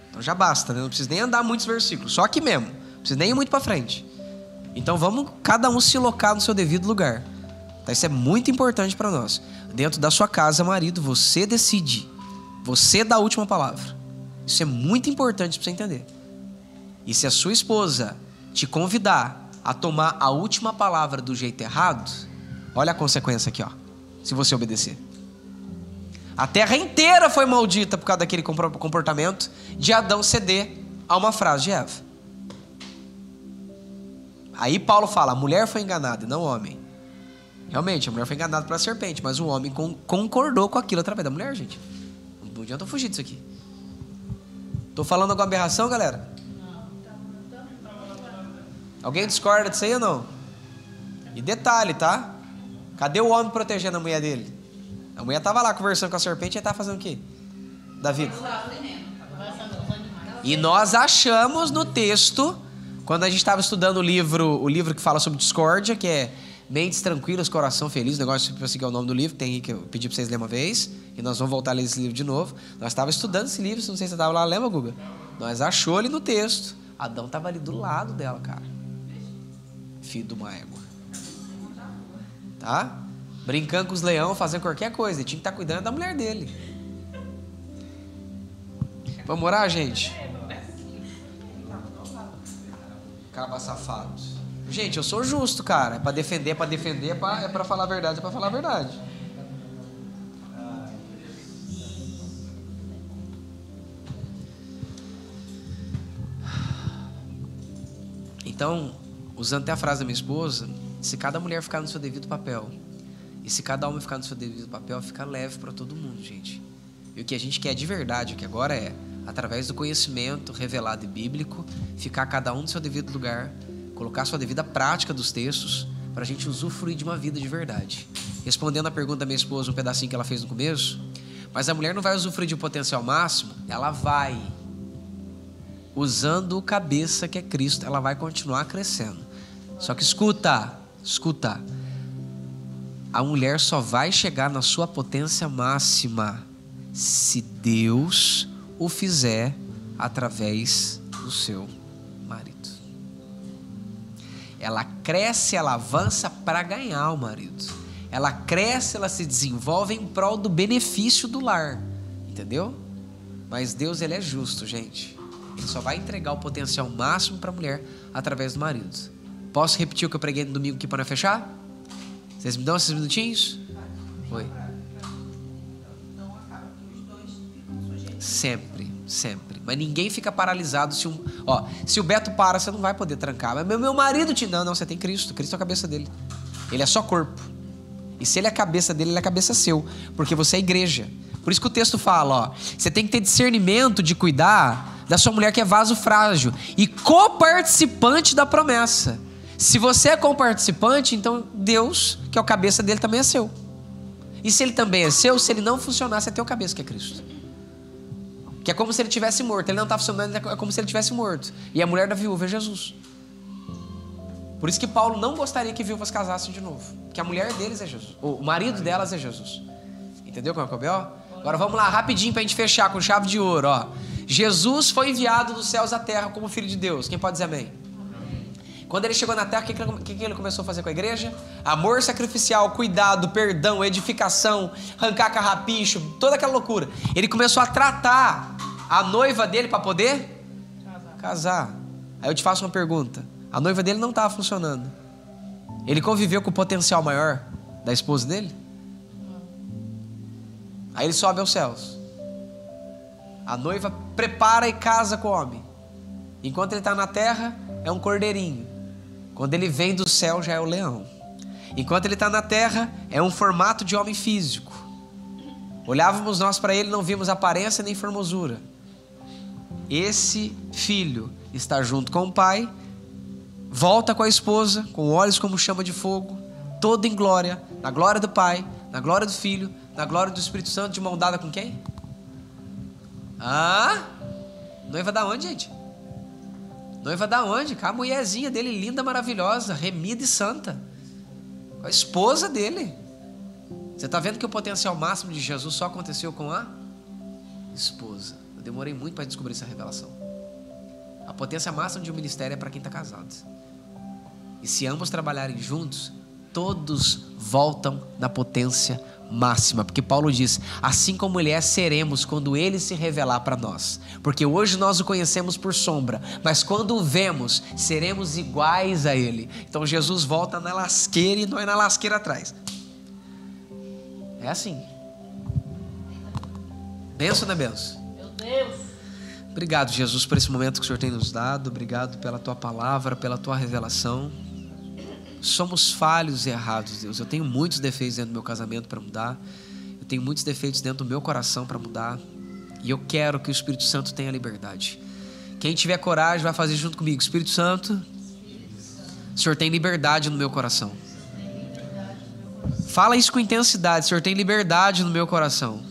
então já basta, né? Não precisa nem andar muitos versículos, só aqui mesmo, não precisa nem ir muito para frente. Então vamos cada um se locar no seu devido lugar. Tá? Isso é muito importante para nós. Dentro da sua casa, marido, você decide, você dá a última palavra. Isso é muito importante para você entender. E se a sua esposa te convidar a tomar a última palavra do jeito errado, olha a consequência aqui, ó. Se você obedecer. A terra inteira foi maldita por causa daquele comportamento de Adão ceder a uma frase de Eva. Aí Paulo fala, a mulher foi enganada e não o homem. Realmente, a mulher foi enganada pela serpente, mas o homem concordou com aquilo através da mulher, gente. Não adianta fugir disso aqui. Tô falando alguma aberração, galera? Alguém discorda disso aí ou não? E detalhe, tá? Cadê o homem protegendo a mulher dele? A mulher estava lá conversando com a serpente e ele estava fazendo o quê? Davi. E nós achamos no texto, quando a gente estava estudando o livro que fala sobre discórdia, que é Mentes Tranquilas, Coração Feliz, o negócio assim que é o nome do livro, tem que eu pedi para vocês lerem uma vez, e nós vamos voltar a ler esse livro de novo. Nós estávamos estudando esse livro, não sei se você estava lá, lembra, Guga? Nós achou ali no texto Adão estava ali do lado dela, cara. Filho de uma égua. Tá? Brincando com os leões, fazendo qualquer coisa. Ele tinha que estar cuidando da mulher dele. Vamos orar, gente? Caba safado. Gente, eu sou justo, cara. É pra defender, é pra falar a verdade, é pra falar a verdade. Então, usando até a frase da minha esposa, se cada mulher ficar no seu devido papel, e se cada homem ficar no seu devido papel, fica leve para todo mundo, gente. E o que a gente quer de verdade aqui agora é, através do conhecimento revelado e bíblico, ficar cada um no seu devido lugar, colocar a sua devida prática dos textos, para a gente usufruir de uma vida de verdade. Respondendo a pergunta da minha esposa, um pedacinho que ela fez no começo, mas a mulher não vai usufruir de um potencial máximo, ela vai. Usando o cabeça que é Cristo, ela vai continuar crescendo. Só que escuta. A mulher só vai chegar na sua potência máxima se Deus o fizer através do seu marido. Ela cresce, ela avança para ganhar o marido. Ela cresce, ela se desenvolve em prol do benefício do lar. Entendeu? Mas Deus, ele é justo, gente. Ele só vai entregar o potencial máximo para a mulher através do marido. Posso repetir o que eu preguei no domingo aqui para fechar? Vocês me dão esses minutinhos? Oi. Sempre. Mas ninguém fica paralisado se se o Beto para, você não vai poder trancar. Mas meu marido te... Não, você tem Cristo. Cristo é a cabeça dele. Ele é só corpo. E se ele é a cabeça dele, ele é a cabeça seu. Porque você é igreja. Por isso que o texto fala, você tem que ter discernimento de cuidar da sua mulher que é vaso frágil e coparticipante da promessa. Se você é coparticipante, então Deus, que é o cabeça dele, também é seu. E se ele também é seu, se ele não funcionar, você tem o cabeça que é Cristo. Que é como se ele tivesse morto. Ele não está funcionando, é como se ele tivesse morto. E a mulher da viúva é Jesus. Por isso que Paulo não gostaria que viúvas casassem de novo. Porque a mulher deles é Jesus. O marido delas é Jesus. Entendeu como é que é o B.O.? Agora vamos lá, rapidinho pra gente fechar com chave de ouro, Jesus foi enviado dos céus à terra como Filho de Deus. Quem pode dizer amém? Quando ele chegou na terra, o que ele começou a fazer com a igreja? Amor sacrificial, cuidado, perdão, edificação, arrancar carrapicho, toda aquela loucura. Ele começou a tratar a noiva dele para poder casar. Aí eu te faço uma pergunta. A noiva dele não estava funcionando. Ele conviveu com o potencial maior da esposa dele? Aí ele sobe aos céus. A noiva prepara e casa com o homem. Enquanto ele está na terra, é um cordeirinho. Quando ele vem do céu, já é o leão. Enquanto ele está na terra, é um formato de homem físico. Olhávamos nós para ele, não vimos aparência nem formosura. Esse filho está junto com o pai, volta com a esposa, com olhos como chama de fogo, todo em glória, na glória do pai, na glória do filho, na glória do Espírito Santo, de mão dada com quem? Noiva da onde, gente? Noiva da onde? Com a mulherzinha dele, linda, maravilhosa, remida e santa. Com a esposa dele. Você está vendo que o potencial máximo de Jesus só aconteceu com a esposa. Eu demorei muito para descobrir essa revelação. A potência máxima de um ministério é para quem está casado. E se ambos trabalharem juntos, todos voltam na potência máxima, porque Paulo diz, assim como ele é, seremos quando ele se revelar para nós, porque hoje nós o conhecemos por sombra, mas quando o vemos, seremos iguais a ele. Então Jesus volta na lasqueira e nós na lasqueira atrás. É assim. Benção, né, benção? Meu Deus. Obrigado, Jesus, por esse momento que o Senhor tem nos dado. Obrigado pela tua palavra, pela tua revelação. Somos falhos e errados, Deus. Eu tenho muitos defeitos dentro do meu casamento para mudar. Eu tenho muitos defeitos dentro do meu coração para mudar. E eu quero que o Espírito Santo tenha liberdade. Quem tiver coragem vai fazer junto comigo. Espírito Santo, o Senhor tem liberdade no meu coração. Fala isso com intensidade. O Senhor tem liberdade no meu coração.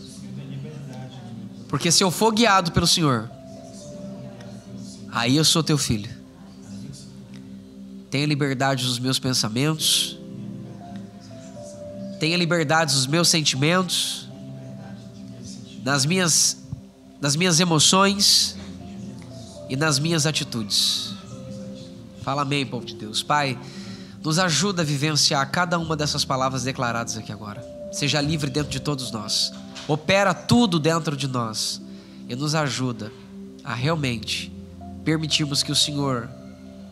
Porque se eu for guiado pelo Senhor, aí eu sou teu filho. Tenha liberdade dos meus pensamentos. Tenha liberdade dos meus sentimentos. Das minhas emoções. e nas minhas atitudes. Fala amém, povo de Deus. Pai, nos ajuda a vivenciar cada uma dessas palavras declaradas aqui agora. Seja livre dentro de todos nós. Opera tudo dentro de nós e nos ajuda a realmente permitirmos que o Senhor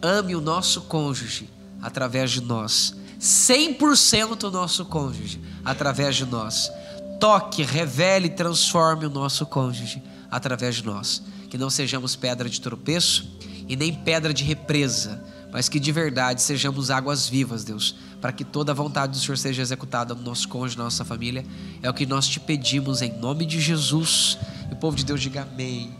ame o nosso cônjuge através de nós. 100% o nosso cônjuge através de nós. Toque, revele e transforme o nosso cônjuge através de nós. Que não sejamos pedra de tropeço e nem pedra de represa, mas que de verdade sejamos águas vivas, Deus, para que toda a vontade do Senhor seja executada no nosso cônjuge, na nossa família. É o que nós te pedimos em nome de Jesus. E o povo de Deus diga amém.